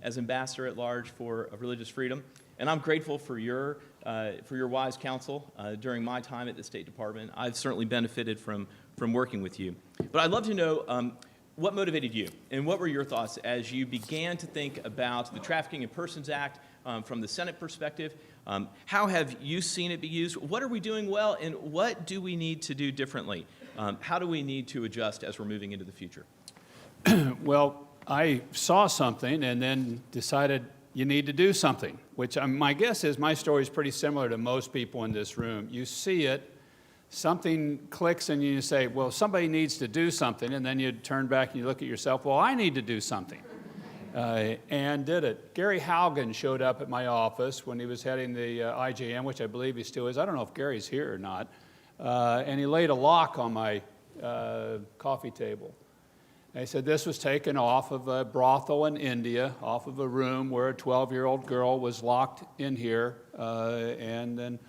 as Ambassador at Large for Religious Freedom. And I'm grateful for your wise counsel during my time at the State Department. I've certainly benefited from working with you. But I'd love to know what motivated you, and what were your thoughts as you began to think about the Trafficking in Persons Act from the Senate perspective? How have you seen it be used? What are we doing well, and what do we need to do differently? How do we need to adjust as we're moving into the future? Well, I saw something and then decided you need to do something, which my guess is my story is pretty similar to most people in this room. You see it, something clicks, and you say, well, somebody needs to do something, and then you turn back and you look at yourself, well, I need to do something, and did it. Gary Haugen showed up at my office when he was heading the IJM, which I believe he still is. I don't know if Gary's here or not, and he laid a lock on my coffee table. They said this was taken off of a brothel in India, off of a room where a 12-year-old girl was locked in here, and then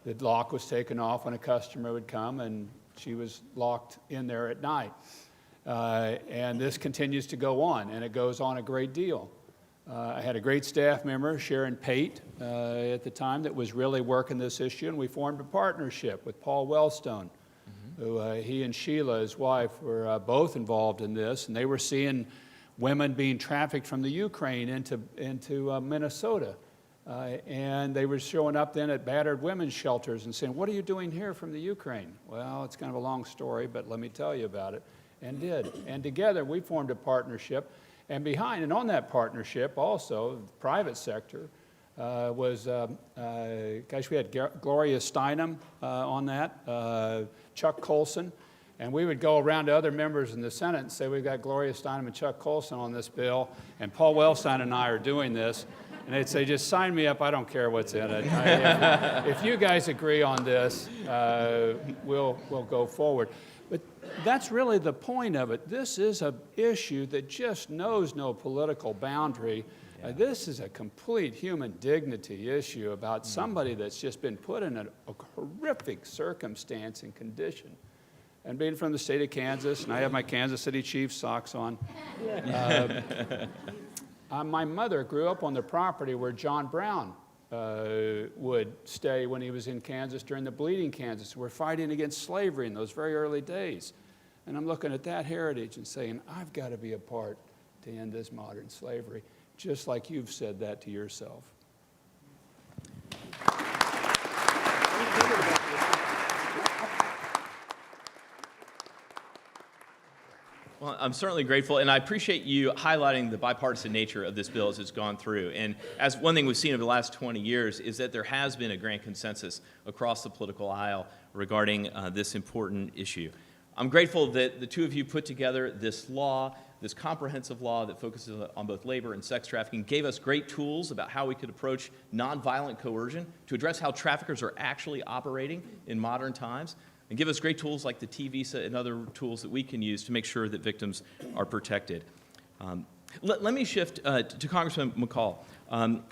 the lock was taken off when a customer would come, and she was locked in there at night. And this continues to go on, and it goes on a great deal. I had a great staff member, Sharon Pate, at the time, that was really working this issue, and we formed a partnership with Paul Wellstone, who he and Sheila, his wife, were both involved in this, and they were seeing women being trafficked from the Ukraine into Minnesota. And they were showing up then at battered women's shelters and saying, what are you doing here from the Ukraine? Well, it's kind of a long story, but let me tell you about it, and did. And together we formed a partnership, and behind and on that partnership also, the private sector, we had Gloria Steinem on that, Chuck Colson, and we would go around to other members in the Senate and say, we've got Gloria Steinem and Chuck Colson on this bill, and Paul Wellstone and I are doing this. And they'd say, just sign me up, I don't care what's in it. If you guys agree on this, we'll go forward. But that's really the point of it. This is an issue that just knows no political boundary. This is a complete human dignity issue about somebody that's just been put in a horrific circumstance and condition. And being from the state of Kansas, and I have my Kansas City Chiefs socks on, my mother grew up on the property where John Brown would stay when he was in Kansas during the Bleeding Kansas. We're fighting against slavery in those very early days. And I'm looking at that heritage and saying, I've got to be a part to end this modern slavery, just like you've said that to yourself. Well, I'm certainly grateful, and I appreciate you highlighting the bipartisan nature of this bill as it's gone through. And as one thing we've seen over the last 20 years is that there has been a grand consensus across the political aisle regarding this important issue. I'm grateful that the two of you put together this law, this comprehensive law that focuses on both labor and sex trafficking, gave us great tools about how we could approach nonviolent coercion to address how traffickers are actually operating in modern times, and give us great tools like the T-Visa and other tools that we can use to make sure that victims are protected. Let me shift to Congressman McCall.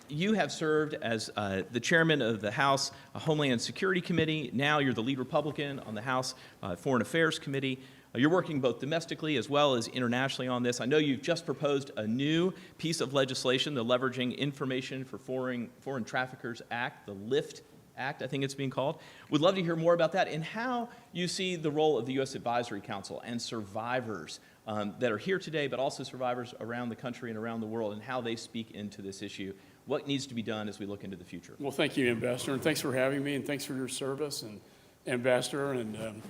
You have served as the chairman of the House Homeland Security Committee. Now you're the lead Republican on the House Foreign Affairs Committee. You're working both domestically as well as internationally on this. I know you've just proposed a new piece of legislation, the Leveraging Information for Foreign Traffickers Act, the LIFT Act, I think it's being called. We'd love to hear more about that and how you see the role of the U.S. Advisory Council and survivors that are here today, but also survivors around the country and around the world, and how they speak into this issue. What needs to be done as we look into the future? Well, thank you, Ambassador, and thanks for having me, and thanks for your service, and Ambassador and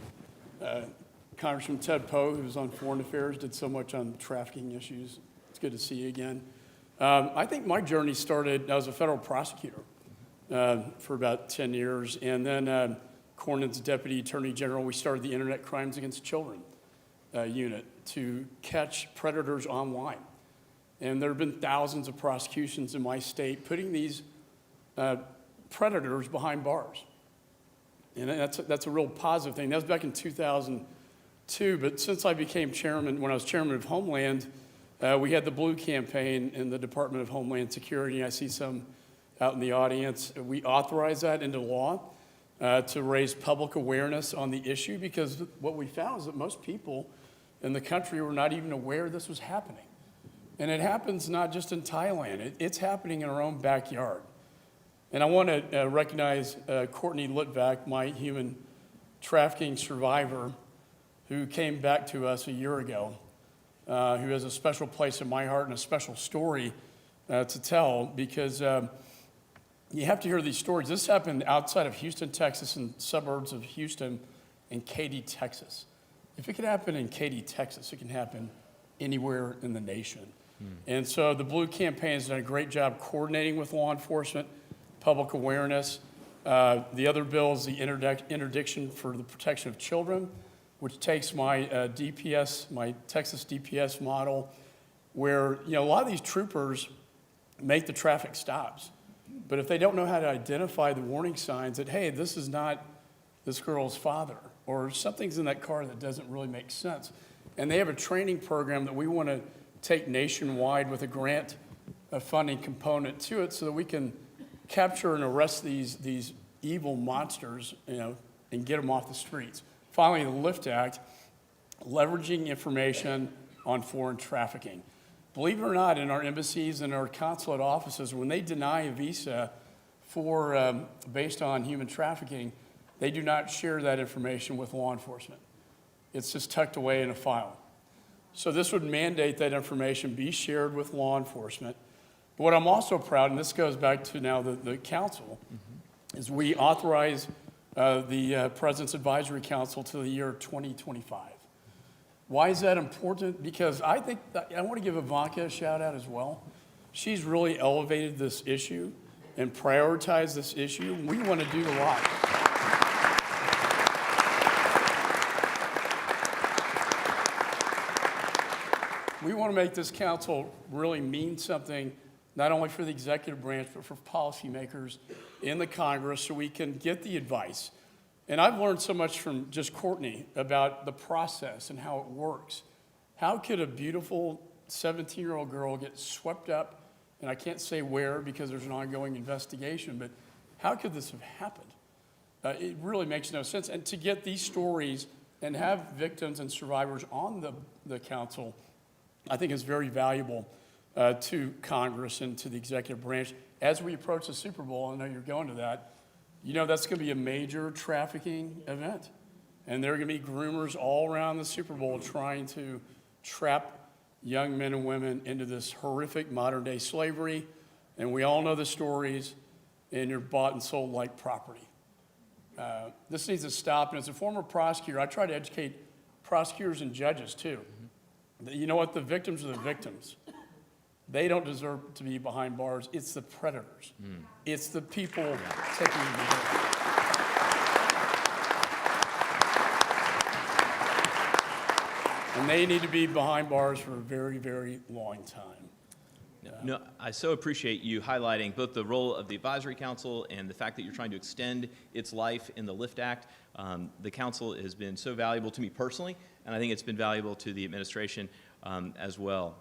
Congressman Ted Poe, who was on Foreign Affairs, did so much on trafficking issues. It's good to see you again. I think my journey started, I was a federal prosecutor for about 10 years, and then Cornyn's Deputy Attorney General, we started the Internet Crimes Against Children unit to catch predators online. And there have been thousands of prosecutions in my state putting these predators behind bars. And that's a real positive thing. That was back in 2002, but since I became chairman, when I was chairman of Homeland, we had the Blue campaign in the Department of Homeland Security. I see some out in the audience. We authorized that into law, to raise public awareness on the issue, because what we found is that most people in the country were not even aware this was happening. And it happens not just in Thailand, it's happening in our own backyard. And I want to recognize Courtney Litvak, my human trafficking survivor, who came back to us a year ago, who has a special place in my heart and a special story to tell, because you have to hear these stories. This happened outside of Houston, Texas, and suburbs of Houston and Katy, Texas. If it can happen in Katy, Texas, it can happen anywhere in the nation. And so the Blue Campaign has done a great job coordinating with law enforcement, public awareness. The other bill is the interdiction for the protection of children, which takes my DPS, my Texas DPS model, where a lot of these troopers make the traffic stops. But if they don't know how to identify the warning signs that, hey, this is not this girl's father, or something's in that car that doesn't really make sense. And they have a training program that we want to take nationwide with a grant funding component to it, so that we can capture and arrest these evil monsters, and get them off the streets. Finally, the LIFT Act, leveraging information on foreign trafficking. Believe it or not, in our embassies and our consulate offices, when they deny a visa based on human trafficking, they do not share that information with law enforcement. It's just tucked away in a file. So this would mandate that information be shared with law enforcement. But what I'm also proud, and this goes back to now the council, is we authorize the President's Advisory Council to the year 2025. Why is that important? Because I think I want to give Ivanka a shout out as well. She's really elevated this issue and prioritized this issue. We want to do a lot. We want to make this council really mean something, not only for the executive branch, but for policymakers in the Congress, so we can get the advice. And I've learned so much from just Courtney about the process and how it works. How could a beautiful 17-year-old girl get swept up, and I can't say where because there's an ongoing investigation, but how could this have happened? It really makes no sense. And to get these stories and have victims and survivors on the council, I think is very valuable to Congress and to the executive branch. As we approach the Super Bowl, I know you're going to that, that's going to be a major trafficking event. And there are going to be groomers all around the Super Bowl trying to trap young men and women into this horrific modern-day slavery. And we all know the stories, and you're bought and sold like property. This needs to stop. And as a former prosecutor, I try to educate prosecutors and judges, too. You know what? The victims are the victims. They don't deserve to be behind bars. It's the predators. It's the people taking the hit. And they need to be behind bars for a very, very long time. No, I so appreciate you highlighting both the role of the Advisory Council and the fact that you're trying to extend its life in the LIFT Act. The council has been so valuable to me personally, and I think it's been valuable to the administration as well.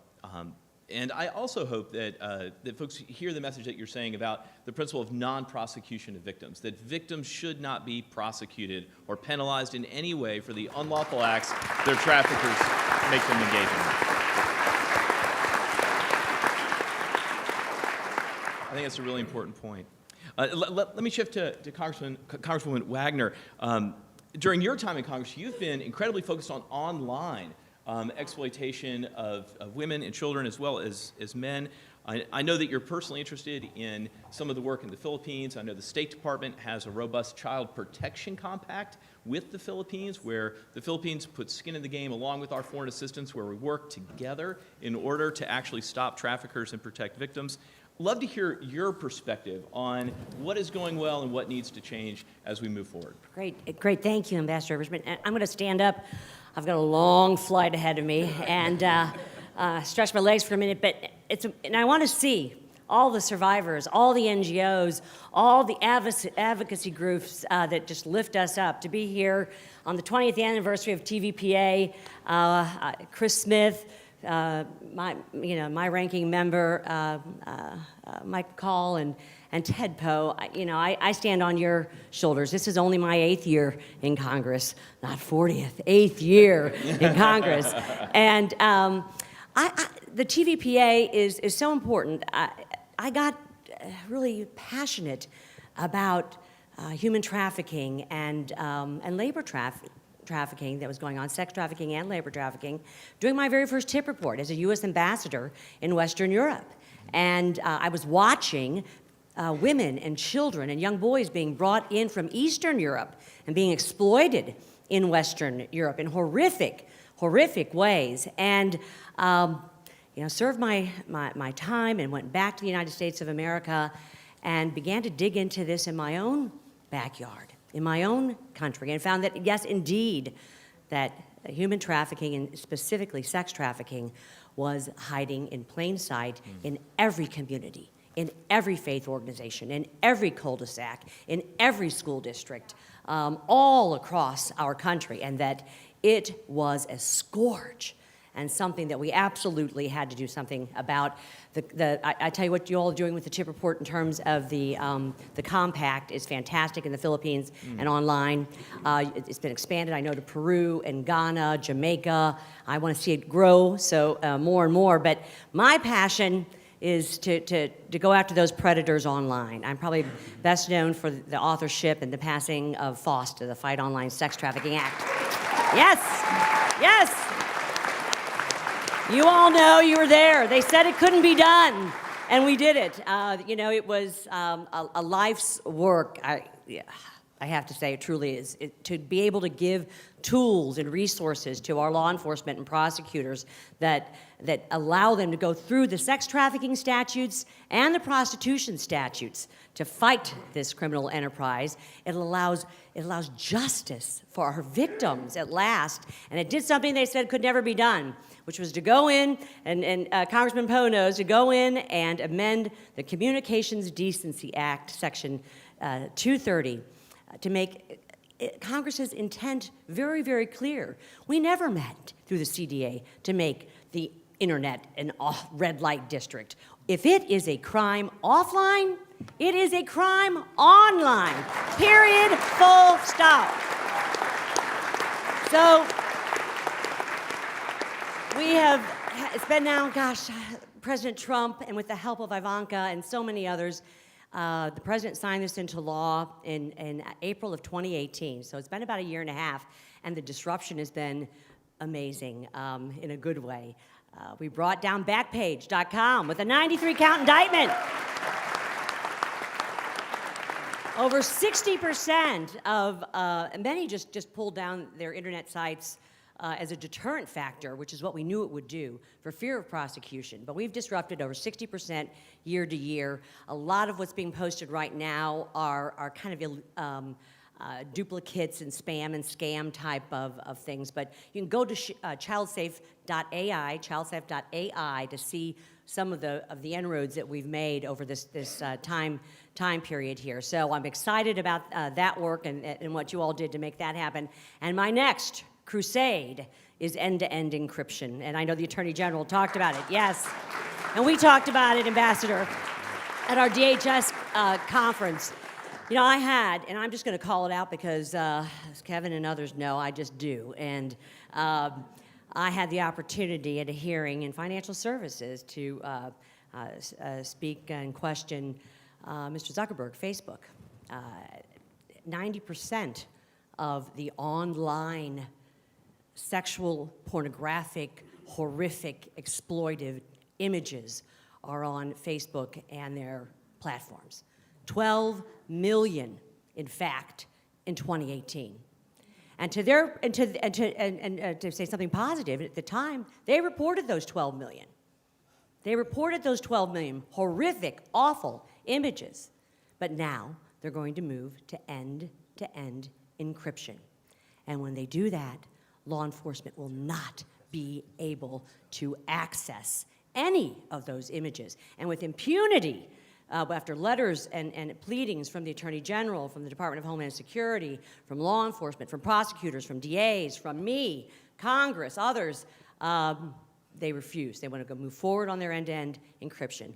And I also hope that, that folks hear the message that you're saying about the principle of non-prosecution of victims, that victims should not be prosecuted or penalized in any way for the unlawful acts their traffickers make them engage in. I think that's a really important point. Let me shift to Congresswoman Wagner. During your time in Congress, you've been incredibly focused on online exploitation of women and children as well as men. I know that you're personally interested in some of the work in the Philippines. I know the State Department has a robust child protection compact with the Philippines, where the Philippines puts skin in the game along with our foreign assistance, where we work together in order to actually stop traffickers and protect victims. Love to hear your perspective on what is going well and what needs to change as we move forward. Great. Thank you, Ambassador Richmond. I'm going to stand up. I've got a long flight ahead of me and stretch my legs for a minute. But and I want to see all the survivors, all the NGOs, all the advocacy groups that just lift us up. To be here on the 20th anniversary of TVPA, Chris Smith, my ranking member, Mike Call, and And Ted Poe, I stand on your shoulders. This is only my 8th year in Congress, not 40th, 8th year in Congress. And the TVPA is so important. I got really passionate about human trafficking and labor trafficking that was going on, sex trafficking and labor trafficking, during my very first TIP report as a U.S. ambassador in Western Europe. And I was watching women and children and young boys being brought in from Eastern Europe and being exploited in Western Europe in horrific, horrific ways. And served my time and went back to the United States of America and began to dig into this in my own backyard, in my own country, and found that, yes, indeed, that human trafficking, and specifically sex trafficking, was hiding in plain sight in every community, in every faith organization, in every cul-de-sac, in every school district, all across our country, and that it was a scourge and something that we absolutely had to do something about. I tell you what you all are doing with the TIP report in terms of the compact is fantastic in the Philippines and online. It's been expanded, I know, to Peru and Ghana, Jamaica. I want to see it grow, so more and more. But my passion is to go after those predators online. I'm probably best known for the authorship and the passing of FOSTA, the Fight Online Sex Trafficking Act. Yes, yes. You all know, you were there. They said it couldn't be done, and we did it. It was a life's work. I have to say, it truly is. To be able to give tools and resources to our law enforcement and prosecutors that allow them to go through the sex trafficking statutes and the prostitution statutes to fight this criminal enterprise. It allows justice for our victims at last, and it did something they said could never be done, which was to go in, and Congressman Poe knows, to go in and amend the Communications Decency Act, Section 230, to make Congress's intent very, very clear. We never meant through the CDA to make the internet an red light district. If it is a crime offline, it is a crime online. Period. Full stop. So it's been now, President Trump, and with the help of Ivanka and so many others, the president signed this into law in April of 2018. So it's been about a year and a half, and the disruption has been amazing in a good way. We brought down Backpage.com with a 93-count indictment. Over 60% of, many just pulled down their internet sites as a deterrent factor, which is what we knew it would do, for fear of prosecution. But we've disrupted over 60% year to year. A lot of what's being posted right now are kind of duplicates and spam and scam type of things. But you can go to childsafe.ai, to see some of the inroads that we've made over this time period here. So I'm excited about that work and what you all did to make that happen. And my next crusade is end-to-end encryption. And I know the Attorney General talked about it, yes. And we talked about it, Ambassador, at our DHS conference. I had, and I'm just going to call it out because as Kevin and others know, I just do. And I had the opportunity at a hearing in financial services to speak and question Mr. Zuckerberg, Facebook. 90% of the online sexual, pornographic, horrific, exploitive images are on Facebook and their platforms. 12 million, in fact, in 2018. And to say something positive, at the time, they reported those 12 million. They reported those 12 million horrific, awful images. But now they're going to move to end-to-end encryption. And when they do that, law enforcement will not be able to access any of those images. And with impunity, after letters and pleadings from the Attorney General, from the Department of Homeland Security, from law enforcement, from prosecutors, from DAs, from me, Congress, others, they refuse. They want to go move forward on their end-to-end encryption.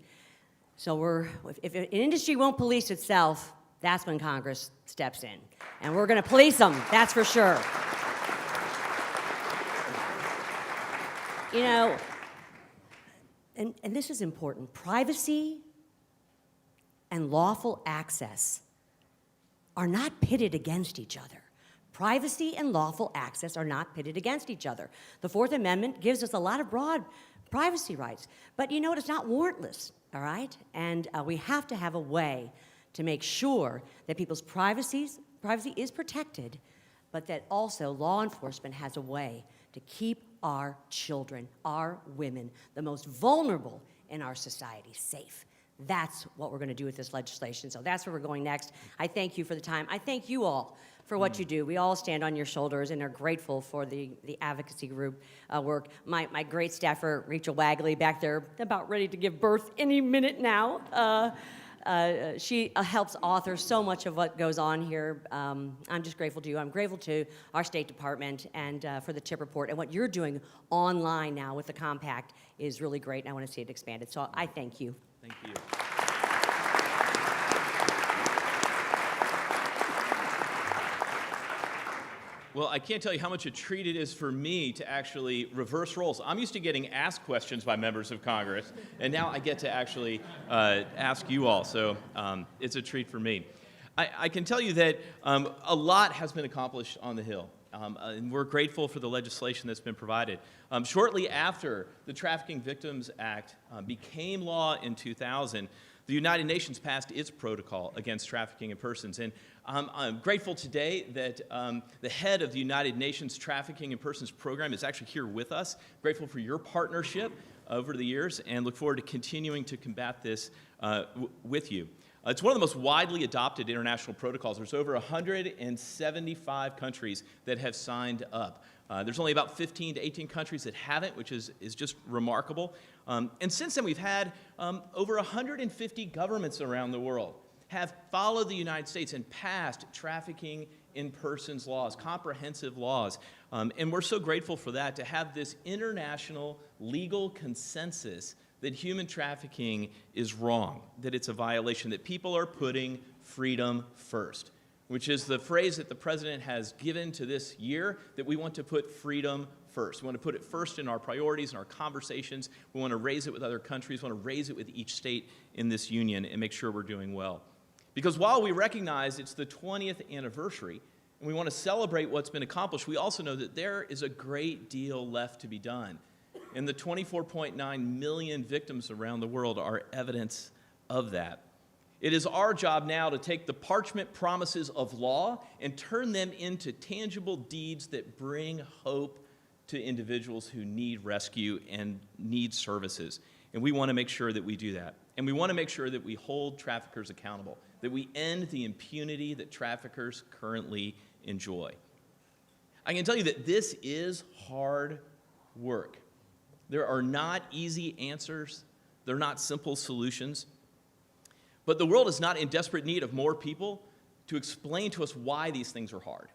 So if an industry won't police itself, that's when Congress steps in. And we're going to police them, that's for sure. You know, and this is important, privacy and lawful access are not pitted against each other. Privacy and lawful access are not pitted against each other. The Fourth Amendment gives us a lot of broad privacy rights, but you know what, it's not warrantless, all right? And we have to have a way to make sure that people's privacy is protected, but that also law enforcement has a way to keep our children, our women, the most vulnerable in our society, safe. That's what we're going to do with this legislation. So that's where we're going next. I thank you for the time. I thank you all for what you do. We all stand on your shoulders and are grateful for the advocacy group work. My great staffer, Rachel Wagley, back there, about ready to give birth any minute now. She helps author so much of what goes on here. I'm just grateful to you. I'm grateful to our State Department and for the TIP report. And what you're doing online now with the Compact is really great, and I want to see it expanded. So I thank you. Thank you. Well, I can't tell you how much a treat it is for me to actually reverse roles. I'm used to getting asked questions by members of Congress, and now I get to actually ask you all, so it's a treat for me. I can tell you that a lot has been accomplished on the Hill, and we're grateful for the legislation that's been provided. Shortly after the Trafficking Victims Act became law in 2000, the United Nations passed its protocol against trafficking in persons, and I'm grateful today that the head of the United Nations Trafficking in Persons program is actually here with us. Grateful for your partnership over the years and look forward to continuing to combat this with you. It's one of the most widely adopted international protocols. There's over 175 countries that have signed up. There's only about 15 to 18 countries that haven't, which is just remarkable. And since then, we've had over 150 governments around the world have followed the United States and passed trafficking in persons laws, comprehensive laws. And we're so grateful for that, to have this international legal consensus that human trafficking is wrong, that it's a violation, that people are putting freedom first, which is the phrase that the president has given to this year, that we want to put freedom first. We want to put it first in our priorities, in our conversations. We want to raise it with other countries. We want to raise it with each state in this union and make sure we're doing well. Because while we recognize it's the 20th anniversary and we want to celebrate what's been accomplished, we also know that there is a great deal left to be done. And the 24.9 million victims around the world are evidence of that. It is our job now to take the parchment promises of law and turn them into tangible deeds that bring hope to individuals who need rescue and need services. And we want to make sure that we do that. And we want to make sure that we hold traffickers accountable, that we end the impunity that traffickers currently enjoy. I can tell you that this is hard work. There are not easy answers. They're not simple solutions. But the world is not in desperate need of more people to explain to us why these things are hard.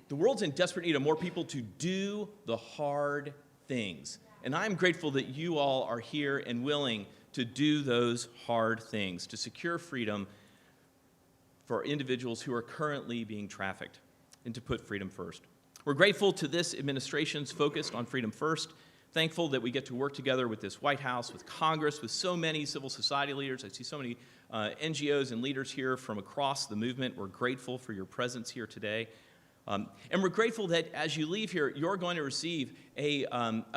The world's in desperate need of more people to do the hard things. And I'm grateful that you all are here and willing to do those hard things, to secure freedom for individuals who are currently being trafficked, and to put freedom first. We're grateful to this administration's focus on freedom first. Thankful that we get to work together with this White House, with Congress, with so many civil society leaders. I see so many NGOs and leaders here from across the movement. We're grateful for your presence here today. And we're grateful that as you leave here, you're going to receive a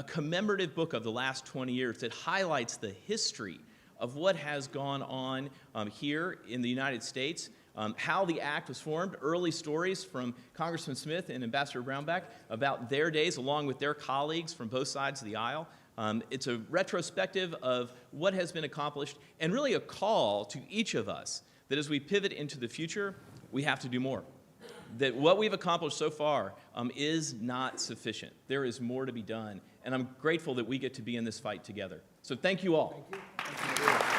commemorative book of the last 20 years that highlights the history of what has gone on here in the United States, how the act was formed, early stories from Congressman Smith and Ambassador Brownback about their days, along with their colleagues from both sides of the aisle. It's a retrospective of what has been accomplished, and really a call to each of us that as we pivot into the future, we have to do more. That what we've accomplished so far is not sufficient. There is more to be done, and I'm grateful that we get to be in this fight together. So thank you all. Thank you.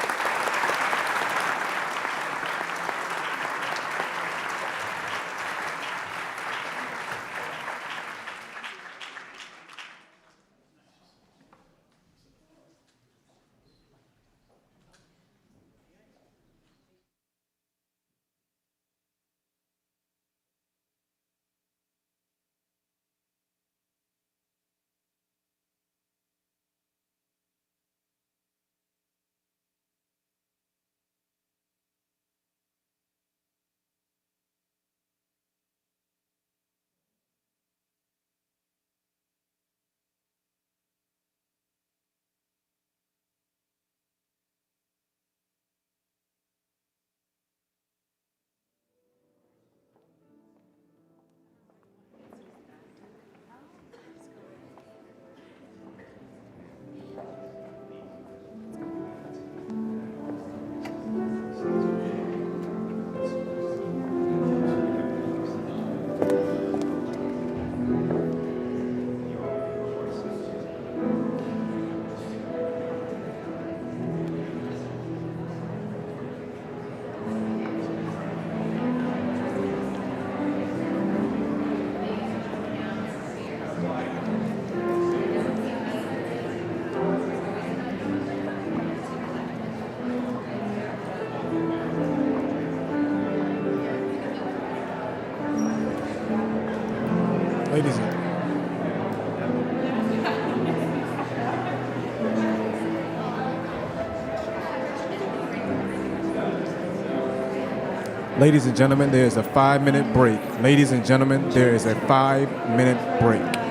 Ladies and Ladies and gentlemen, there is a 5-minute break. Ladies and gentlemen, there is a 5-minute break.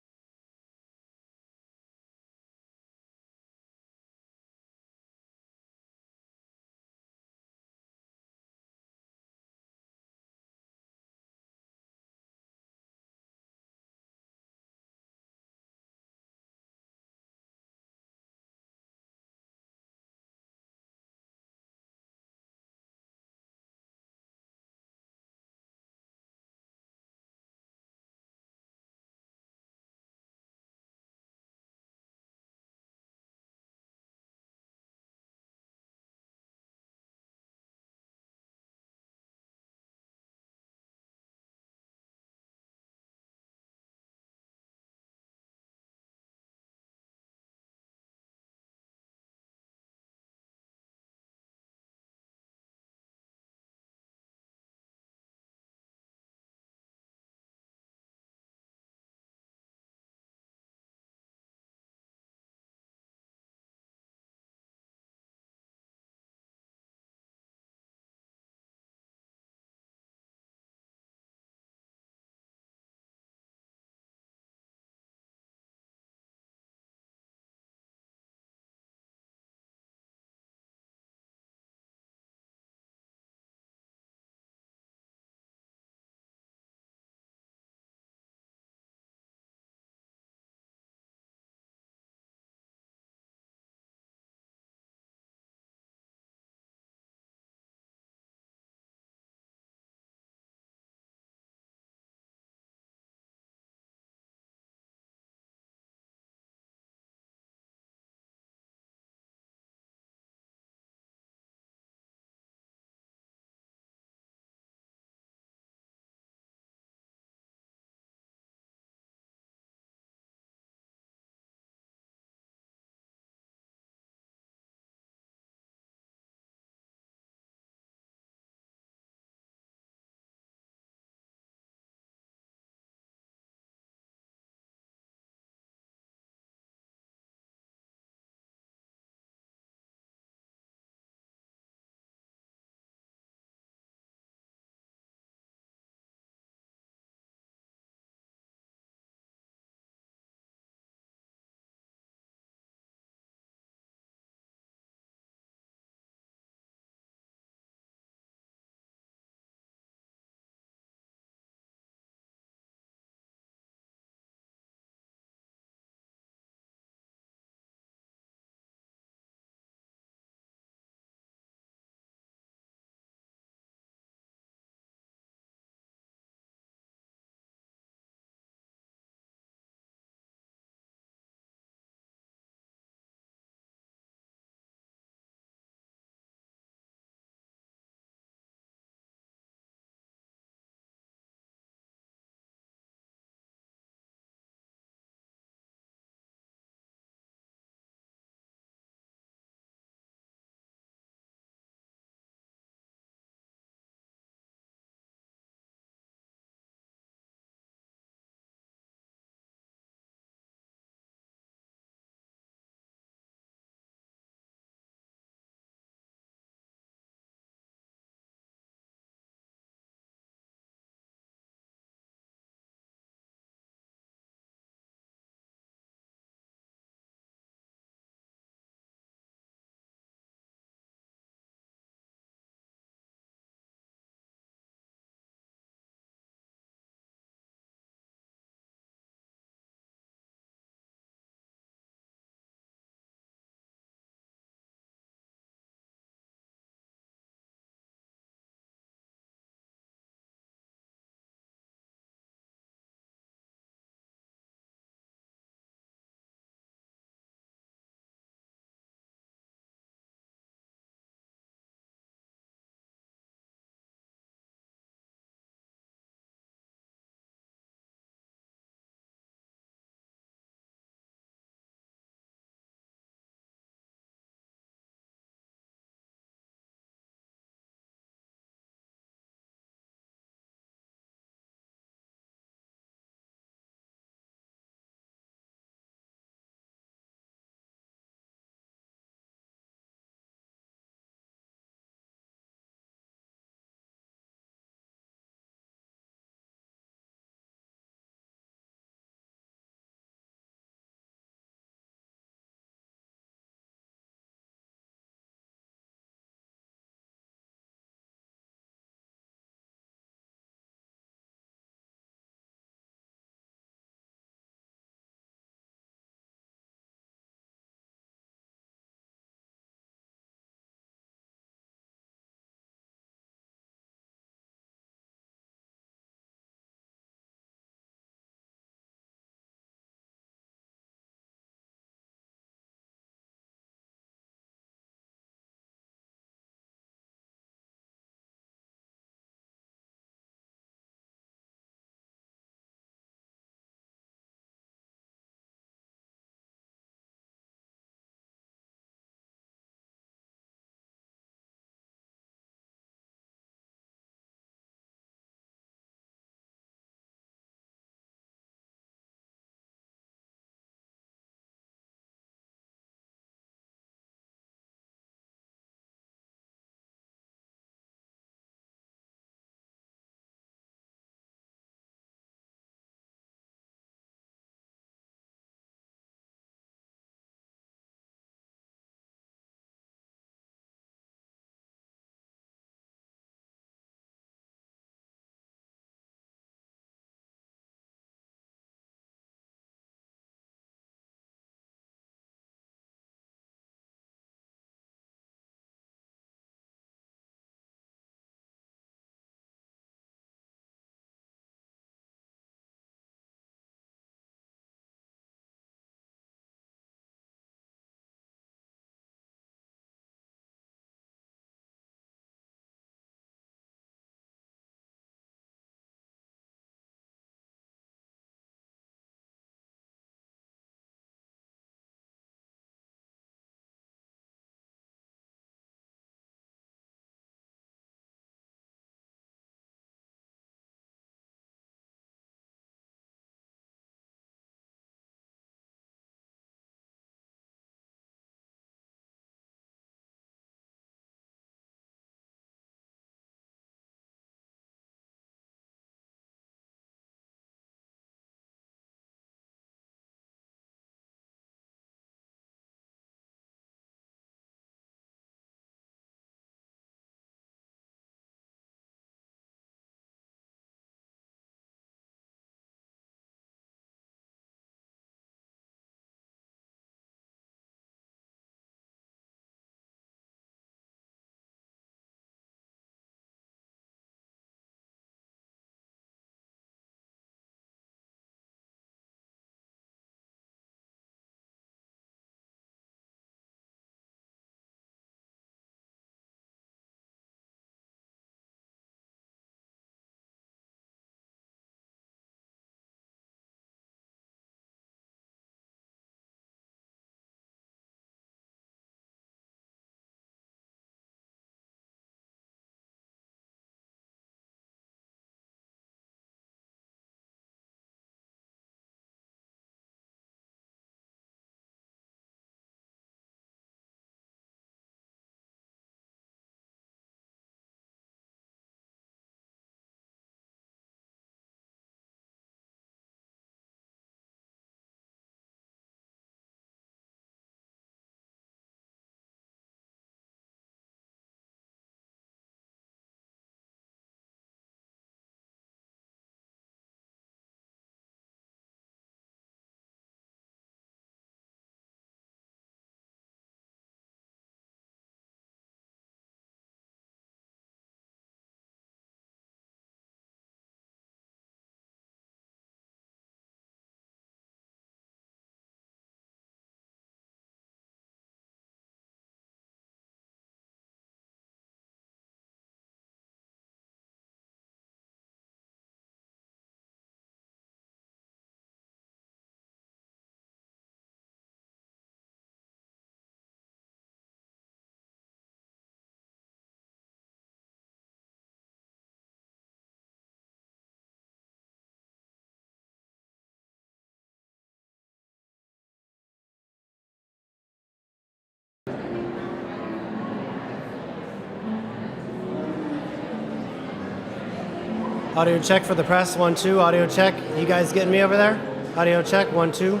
Audio check for the press, 1, 2. Audio check. You guys getting me over there? Audio check, 1, 2.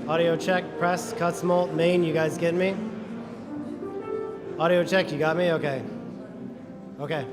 Audio check, press, Cutsmolt, Maine, you guys getting me? Audio check, you got me? Okay. Okay.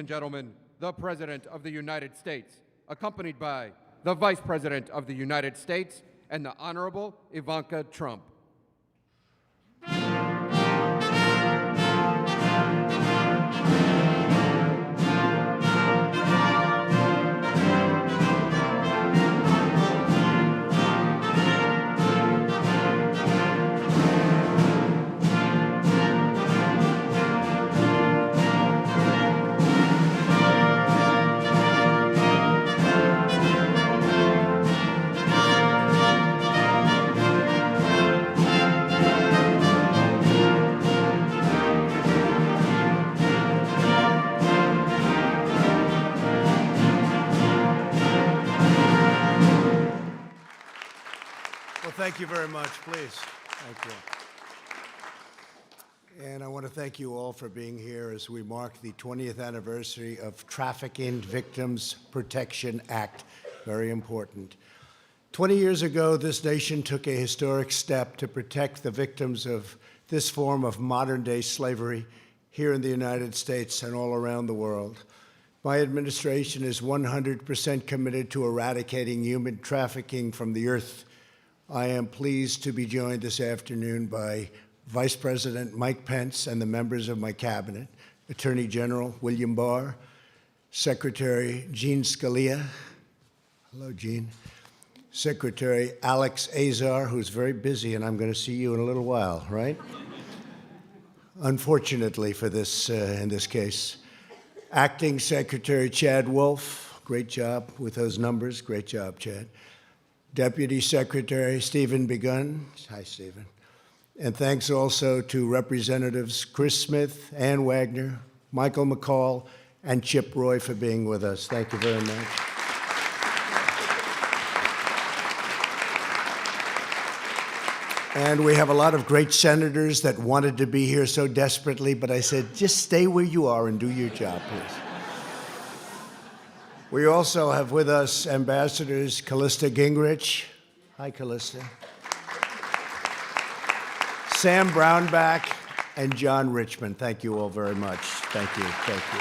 gentlemen, the President of the United States, accompanied by the Vice President of the United States and the Honorable Ivanka Trump. Well, thank you very much, please. Thank you. And I want to thank you all for being here as we mark the 20th anniversary of Trafficking Victims Protection Act. Very important. 20 years ago, this nation took a historic step to protect the victims of this form of modern-day slavery here in the United States and all around the world. My administration is 100% committed to eradicating human trafficking from the earth. I am pleased to be joined this afternoon by Vice President Mike Pence and the members of my cabinet, Attorney General William Barr, Secretary Jean Scalia, hello Jean, Secretary Alex Azar, who's very busy, and I'm going to see you in a little while, right? Unfortunately for this, in this case. Acting Secretary Chad Wolf, great job with those numbers, great job, Chad. Deputy Secretary Stephen Begun, hi Stephen. And thanks also to Representatives Chris Smith, Ann Wagner, Michael McCall, and Chip Roy for being with us. Thank you very much. And we have a lot of great senators that wanted to be here so desperately, but I said, just stay where you are and do your job, please. We also have with us Ambassadors Callista Gingrich. Hi, Callista. Sam Brownback and John Richmond. Thank you all very much. Thank you. Thank you.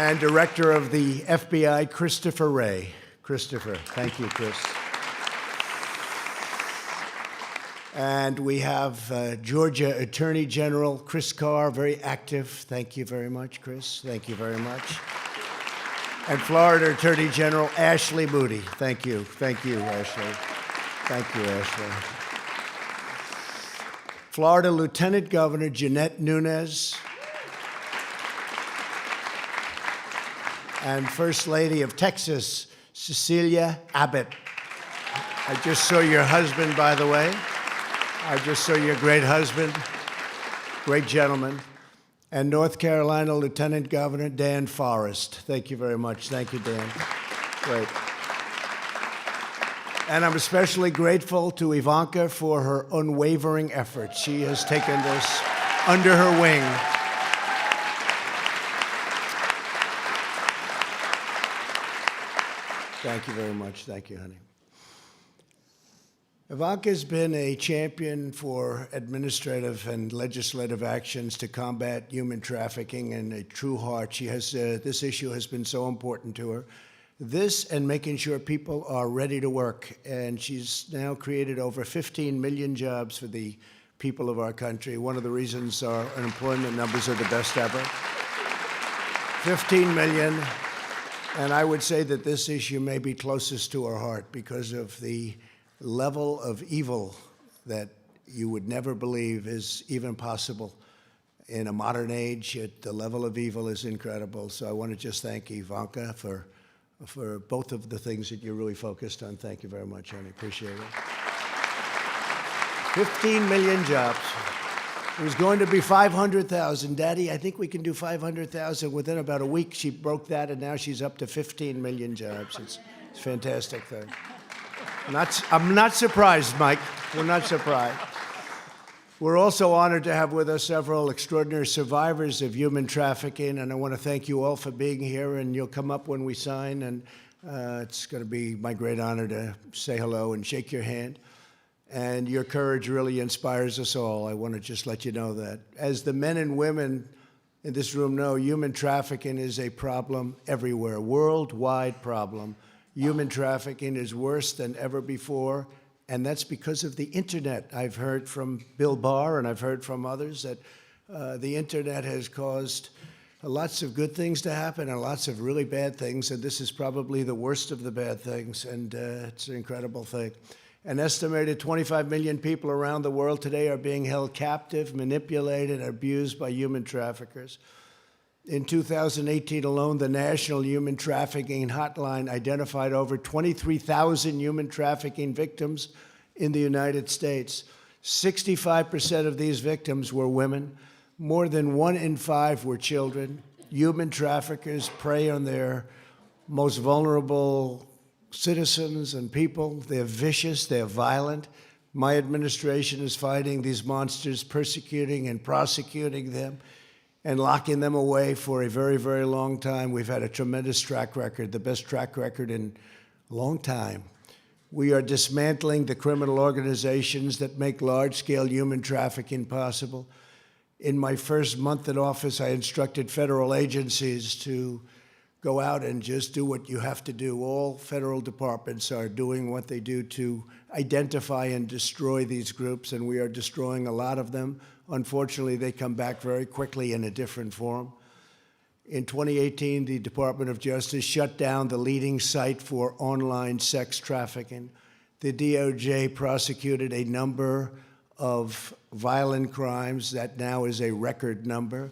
And Director of the FBI, Christopher Wray. Christopher, thank you, Chris. And we have Georgia Attorney General Chris Carr, very active. Thank you very much, Chris. Thank you very much. And Florida Attorney General Ashley Moody. Thank you. Thank you, Ashley. Thank you, Ashley. Florida Lieutenant Governor Jeanette Nunes. And First Lady of Texas, Cecilia Abbott. I just saw your husband, by the way. I just saw your great husband, great gentleman. And North Carolina Lieutenant Governor Dan Forrest. Thank you very much. Thank you, Dan. Great. And I'm especially grateful to Ivanka for her unwavering efforts. She has taken this under her wing. Thank you very much. Thank you, honey. Ivanka's been a champion for administrative and legislative actions to combat human trafficking and a true heart. She has, this issue has been so important to her. This and making sure people are ready to work. And she's now created over 15 million jobs for the people of our country. One of the reasons our unemployment numbers are the best ever. 15 million. And I would say that this issue may be closest to her heart because of the level of evil that you would never believe is even possible in a modern age. The level of evil is incredible. So I want to just thank Ivanka for both of the things that you're really focused on. Thank you very much, honey. Appreciate it. 15 million jobs. It was going to be 500,000. Daddy, I think we can do 500,000 within about a week. She broke that, and now she's up to 15 million jobs. It's a fantastic thing. I'm not surprised, Mike. We're not surprised. We're also honored to have with us several extraordinary survivors of human trafficking, and I want to thank you all for being here, and you'll come up when we sign, and it's going to be my great honor to say hello and shake your hand. And your courage really inspires us all. I want to just let you know that. As the men and women in this room know human trafficking is a problem everywhere, worldwide problem. Human trafficking is worse than ever before, and that's because of the internet. I've heard from Bill Barr and I've heard from others that the internet has caused lots of good things to happen and lots of really bad things, and this is probably the worst of the bad things, and it's an incredible thing. An estimated 25 million people around the world today are being held captive, manipulated, and abused by human traffickers. In 2018 alone, the National Human Trafficking Hotline identified over 23,000 human trafficking victims in the United States. 65% of these victims were women. More than 1 in 5 were children. Human traffickers prey on their most vulnerable citizens and people. They're vicious, they're violent. My administration is fighting these monsters, persecuting and prosecuting them, and locking them away for a very, very long time. We've had a tremendous track record, the best track record in a long time. We are dismantling the criminal organizations that make large-scale human trafficking possible. In my first month in office, I instructed federal agencies to go out and just do what you have to do. All federal departments are doing what they do to identify and destroy these groups, and we are destroying a lot of them. Unfortunately, they come back very quickly in a different form. In 2018, the Department of Justice shut down the leading site for online sex trafficking. The DOJ prosecuted a number of violent crimes that now is a record number.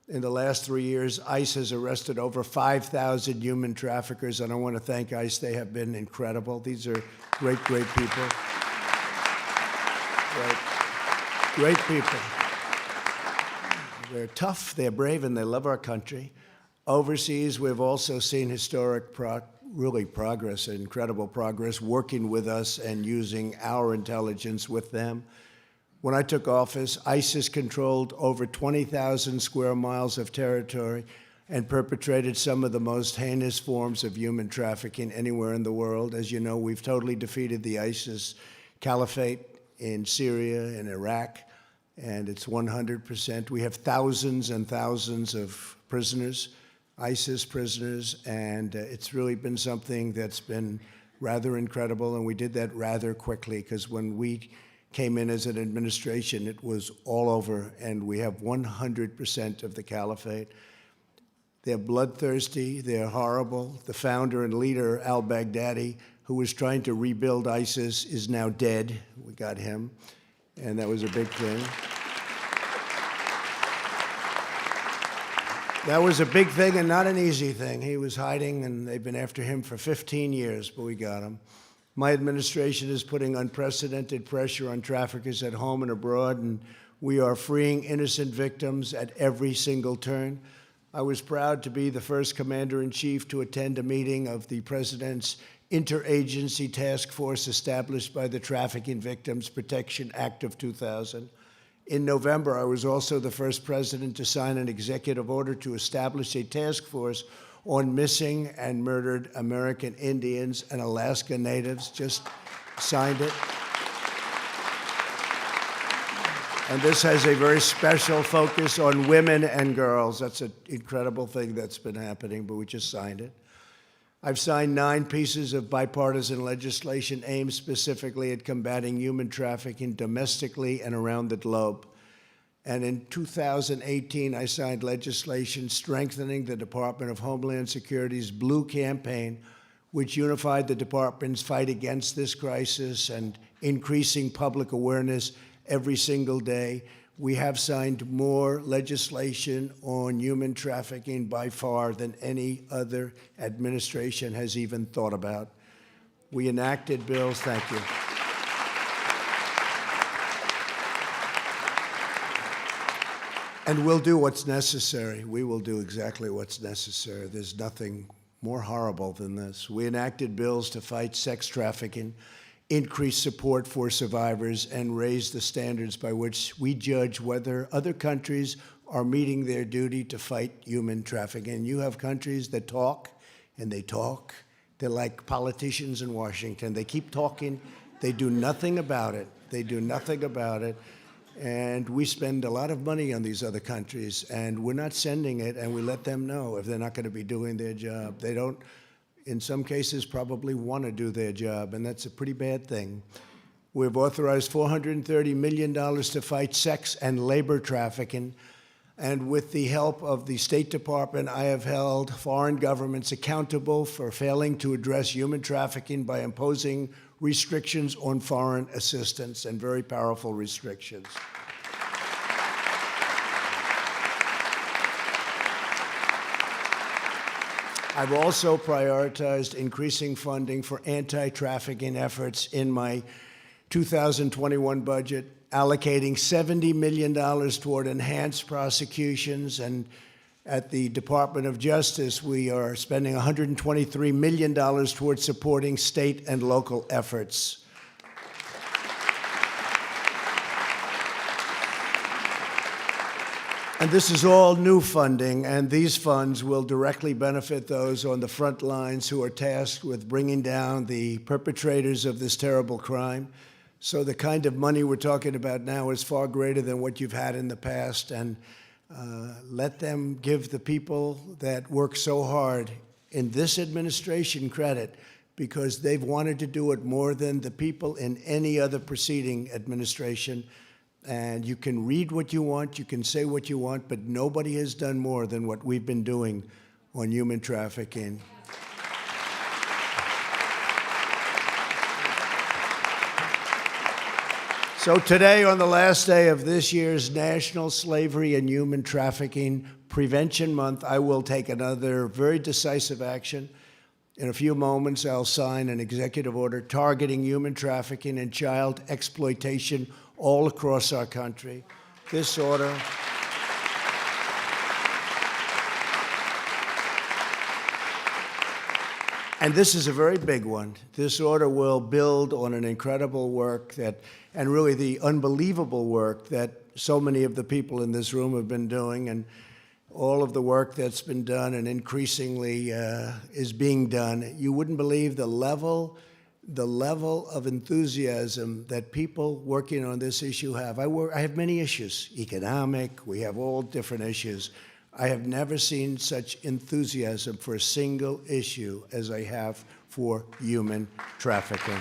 In the last 3 years, ICE has arrested over 5,000 human traffickers, and I want to thank ICE. They have been incredible. These are great, great people. Great people. They're tough, they're brave, and they love our country. Overseas, we've also seen historic progress, incredible progress, working with us and using our intelligence with them. When I took office, ISIS controlled over 20,000 square miles of territory and perpetrated some of the most heinous forms of human trafficking anywhere in the world. As you know, we've totally defeated the ISIS caliphate in Syria and Iraq, and it's 100%. We have thousands and thousands of prisoners, ISIS prisoners, and it's really been something that's been rather incredible, and we did that rather quickly, because when we came in as an administration, it was all over, and we have 100% of the caliphate. They're bloodthirsty, they're horrible. The founder and leader, al-Baghdadi, who was trying to rebuild ISIS, is now dead. We got him, and that was a big thing. That was a big thing and not an easy thing. He was hiding, and they've been after him for 15 years, but we got him. My administration is putting unprecedented pressure on traffickers at home and abroad, and we are freeing innocent victims at every single turn. I was proud to be the first commander-in-chief to attend a meeting of the President's interagency task force established by the Trafficking Victims Protection Act of 2000. In November, I was also the first president to sign an executive order to establish a task force on missing and murdered American Indians and Alaska Natives. Just signed it. And this has a very special focus on women and girls. That's an incredible thing that's been happening, but we just signed it. I've signed 9 pieces of bipartisan legislation aimed specifically at combating human trafficking domestically and around the globe. And in 2018, I signed legislation strengthening the Department of Homeland Security's Blue Campaign, which unified the department's fight against this crisis and increasing public awareness every single day. We have signed more legislation on human trafficking by far than any other administration has even thought about. We enacted bills, thank you. And we'll do what's necessary. We will do exactly what's necessary. There's nothing more horrible than this. We enacted bills to fight sex trafficking, increase support for survivors, and raise the standards by which we judge whether other countries are meeting their duty to fight human trafficking. You have countries that talk, and they talk. They're like politicians in Washington. They keep talking. They do nothing about it. They do nothing about it. And we spend a lot of money on these other countries, and we're not sending it, and we let them know if they're not going to be doing their job. They don't, in some cases, probably want to do their job, and that's a pretty bad thing. We've authorized $430 million to fight sex and labor trafficking. And with the help of the State Department, I have held foreign governments accountable for failing to address human trafficking by imposing restrictions on foreign assistance, and very powerful restrictions. I've also prioritized increasing funding for anti-trafficking efforts in my 2021 budget, allocating $70 million toward enhanced prosecutions, and at the Department of Justice, we are spending $123 million towards supporting state and local efforts. And this is all new funding, and these funds will directly benefit those on the front lines who are tasked with bringing down the perpetrators of this terrible crime. So the kind of money we're talking about now is far greater than what you've had in the past, and let them give the people that work so hard in this administration credit, because they've wanted to do it more than the people in any other preceding administration. And you can read what you want, you can say what you want, but nobody has done more than what we've been doing on human trafficking. So today, on the last day of this year's National Slavery and Human Trafficking Prevention Month, I will take another very decisive action. In a few moments, I'll sign an executive order targeting human trafficking and child exploitation all across our country. This order and this is a very big one. This order will build on an incredible work and really the unbelievable work that so many of the people in this room have been doing, and all of the work that's been done and increasingly is being done. You wouldn't believe the level of enthusiasm that people working on this issue have. I have many issues, economic, we have all different issues. I have never seen such enthusiasm for a single issue as I have for human trafficking.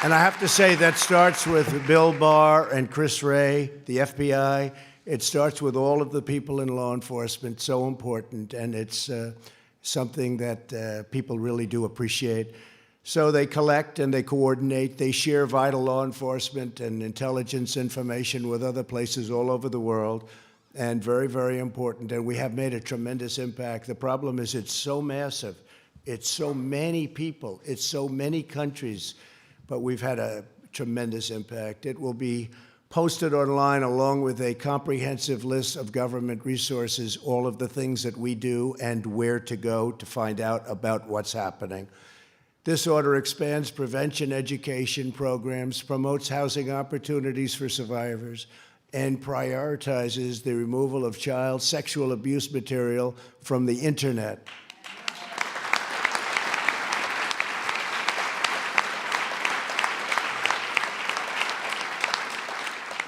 And I have to say that starts with Bill Barr and Chris Wray, the FBI. It starts with all of the people in law enforcement, so important, and it's something that people really do appreciate. So they collect and they coordinate, they share vital law enforcement and intelligence information with other places all over the world, and very, very important, and we have made a tremendous impact. The problem is it's so massive, it's so many people, it's so many countries, but we've had a tremendous impact. It will be posted online along with a comprehensive list of government resources, all of the things that we do and where to go to find out about what's happening. This order expands prevention education programs, promotes housing opportunities for survivors, and prioritizes the removal of child sexual abuse material from the internet.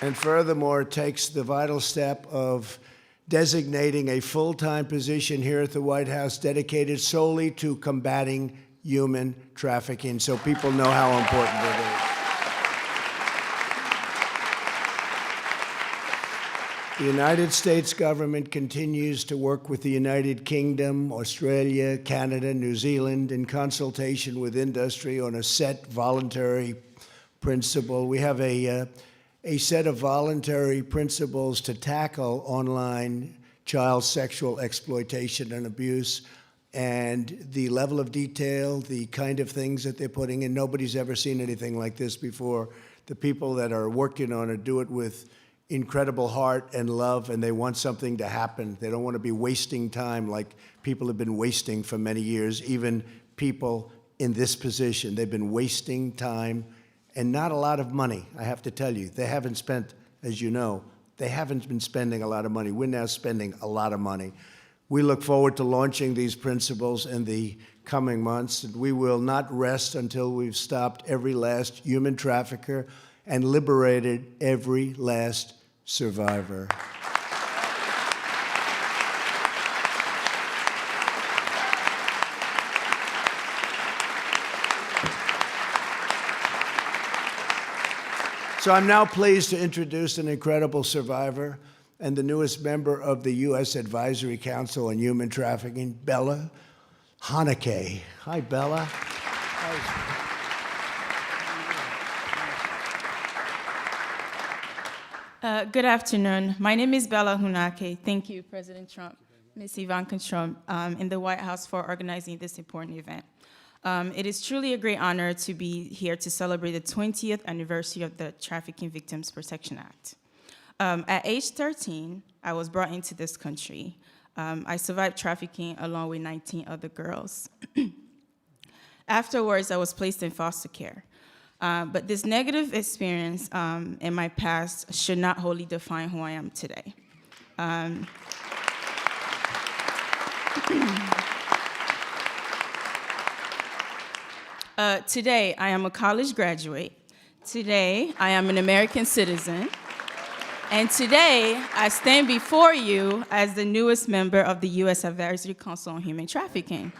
And furthermore, it takes the vital step of designating a full-time position here at the White House dedicated solely to combating human trafficking, so people know how important it is. The United States government continues to work with the United Kingdom, Australia, Canada, New Zealand in consultation with industry on a set voluntary principle. We have a set of voluntary principles to tackle online child sexual exploitation and abuse, and the level of detail, the kind of things that they're putting in. Nobody's ever seen anything like this before. The people that are working on it do it with incredible heart and love, and they want something to happen. They don't want to be wasting time like people have been wasting for many years, even people in this position. They've been wasting time and not a lot of money, I have to tell you. They haven't spent, as you know, they haven't been spending a lot of money. We're now spending a lot of money. We look forward to launching these principles in the coming months, and we will not rest until we've stopped every last human trafficker and liberated every last survivor. So I'm now pleased to introduce an incredible survivor and the newest member of the U.S. Advisory Council on Human Trafficking, Bella Haneke. Hi, Bella. Good afternoon. My name is Bella Hunake. Thank you, President Trump, Ms. Ivanka Trump, in the White House for organizing this important event. It is truly a great honor to be here to celebrate the 20th anniversary of the Trafficking Victims Protection Act. At age 13, I was brought into this country. I survived trafficking along with 19 other girls. Afterwards, I was placed in foster care. But this negative experience in my past should not wholly define who I am today. Today, I am a college graduate. Today, I am an American citizen. And today, I stand before you as the newest member of the U.S. Advisory Council on Human Trafficking.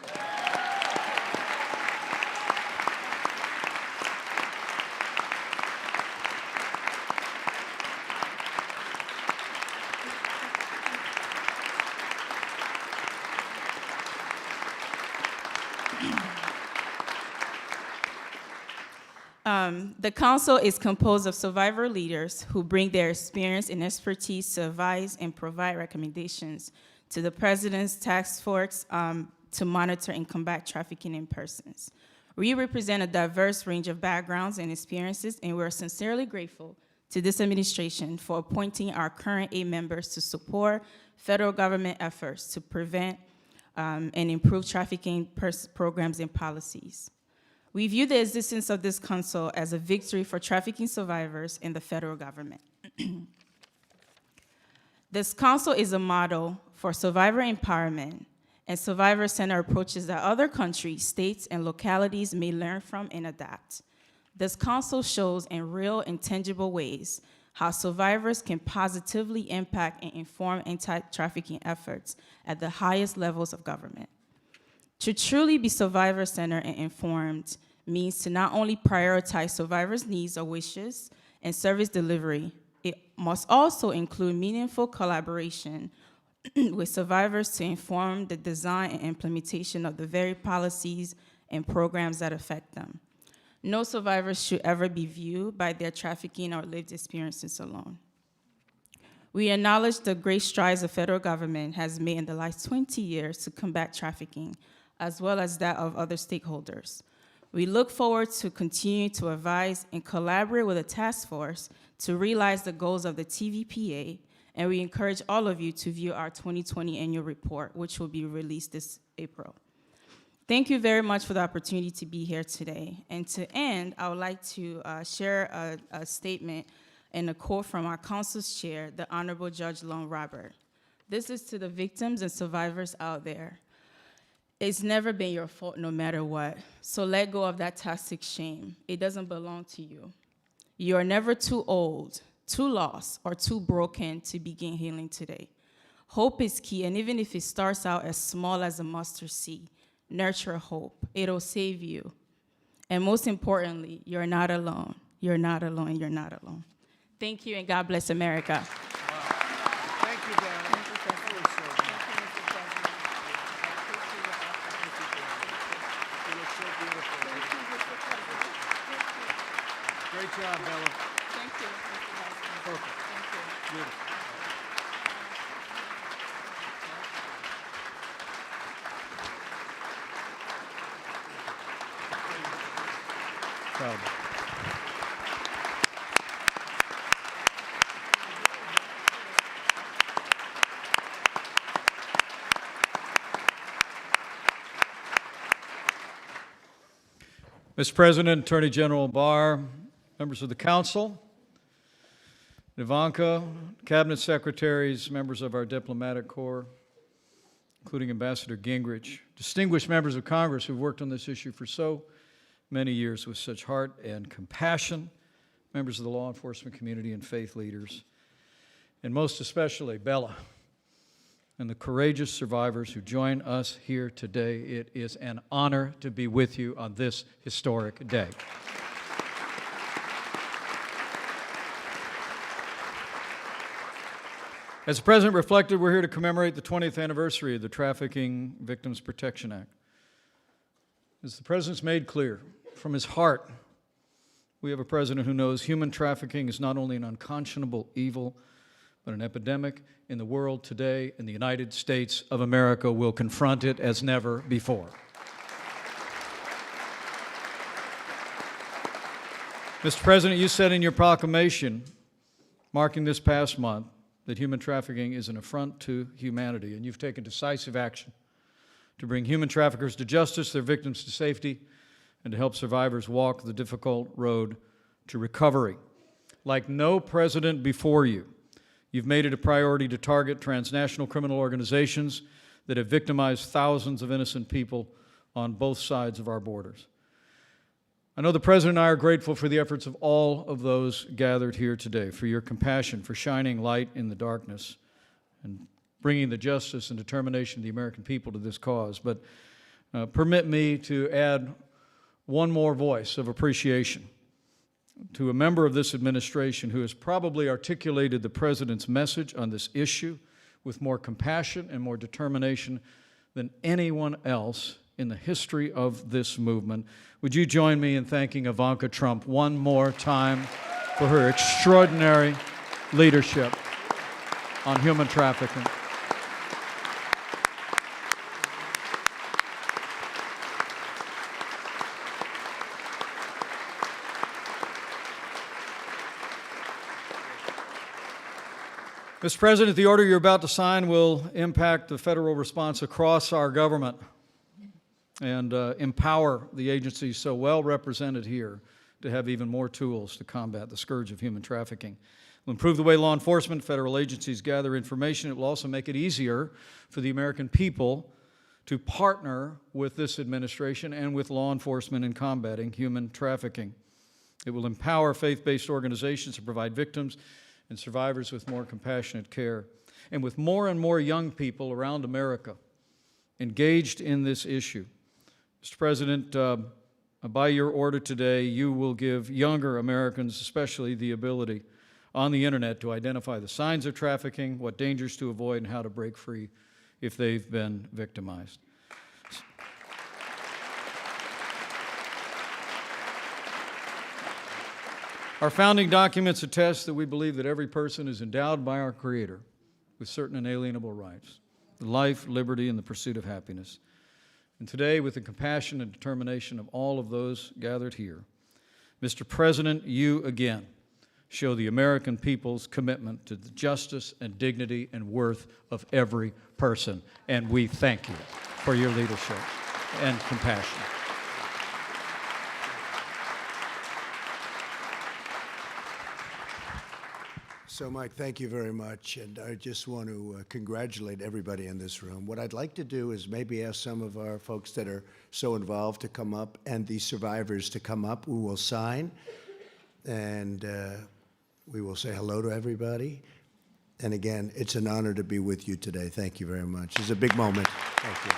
The council is composed of survivor leaders who bring their experience and expertise to advise and provide recommendations to the President's task force to monitor and combat trafficking in persons. We represent a diverse range of backgrounds and experiences, and we're sincerely grateful to this administration for appointing our current 8 members to support federal government efforts to prevent and improve trafficking programs and policies. We view the existence of this council as a victory for trafficking survivors and the federal government. This council is a model for survivor empowerment and survivor-centered approaches that other countries, states, and localities may learn from and adapt. This council shows in real and tangible ways how survivors can positively impact and inform anti-trafficking efforts at the highest levels of government. To truly be survivor-centered and informed means to not only prioritize survivors' needs or wishes and service delivery, it must also include meaningful collaboration with survivors to inform the design and implementation of the very policies and programs that affect them. No survivors should ever be viewed by their trafficking or lived experiences alone. We acknowledge the great strides the federal government has made in the last 20 years to combat trafficking, as well as that of other stakeholders. We look forward to continue to advise and collaborate with the task force to realize the goals of the TVPA, and we encourage all of you to view our 2020 annual report, which will be released this April. Thank you very much for the opportunity to be here today. And to end, I would like to share a statement and a quote from our council's chair, the Honorable Judge Long Robert. This is to the victims and survivors out there. It's never been your fault no matter what, so let go of that toxic shame. It doesn't belong to you. You are never too old, too lost, or too broken to begin healing today. Hope is key, and even if it starts out as small as a mustard seed, nurture hope. It'll save you. And most importantly, you're not alone. You're not alone. You're not alone. Thank you, and God bless America. Thank you, Dan. Great job, Bella. Thank you. Perfect. Beautiful. Proud. Mr. President, Attorney General Barr, members of the council, Ivanka, cabinet secretaries, members of our diplomatic corps, including Ambassador Gingrich, distinguished members of Congress who've worked on this issue for so many years with such heart and compassion, members of the law enforcement community and faith leaders, and most especially Bella and the courageous survivors who join us here today. It is an honor to be with you on this historic day. As the President reflected, we're here to commemorate the 20th anniversary of the Trafficking Victims Protection Act. As the President's made clear, from his heart, we have a President who knows human trafficking is not only an unconscionable evil, but an epidemic in the world today, and the United States of America will confront it as never before. Mr. President, you said in your proclamation marking this past month that human trafficking is an affront to humanity, and you've taken decisive action to bring human traffickers to justice, their victims to safety, and to help survivors walk the difficult road to recovery. Like no president before you, you've made it a priority to target transnational criminal organizations that have victimized thousands of innocent people on both sides of our borders. I know the President and I are grateful for the efforts of all of those gathered here today, for your compassion, for shining light in the darkness, and bringing the justice and determination of the American people to this cause. But permit me to add one more voice of appreciation to a member of this administration who has probably articulated the President's message on this issue with more compassion and more determination than anyone else in the history of this movement. Would you join me in thanking Ivanka Trump one more time for her extraordinary leadership on human trafficking? Mr. President, the order you're about to sign will impact the federal response across our government and empower the agencies so well represented here to have even more tools to combat the scourge of human trafficking. It will improve the way law enforcement, federal agencies gather information. It will also make it easier for the American people to partner with this administration and with law enforcement in combating human trafficking. It will empower faith-based organizations to provide victims and survivors with more compassionate care. And with more and more young people around America engaged in this issue, Mr. President, by your order today, you will give younger Americans especially the ability on the internet to identify the signs of trafficking, what dangers to avoid, and how to break free if they've been victimized. Our founding documents attest that we believe that every person is endowed by our Creator with certain inalienable rights: life, liberty, and the pursuit of happiness. And today, with the compassion and determination of all of those gathered here, Mr. President, you again show the American people's commitment to the justice and dignity and worth of every person. And we thank you for your leadership and compassion. So, Mike, thank you very much, and I just want to congratulate everybody in this room. What I'd like to do is maybe ask some of our folks that are so involved to come up, and the survivors to come up. We will sign, and we will say hello to everybody. And again, it's an honor to be with you today. Thank you very much. It's a big moment. Thank you.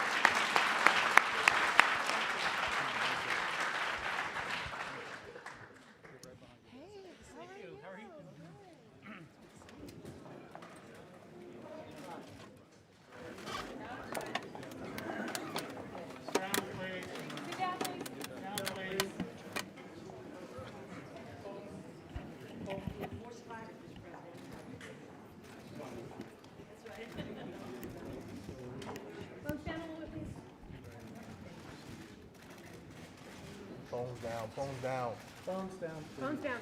Phones down, phones down. Phones down. Phones down.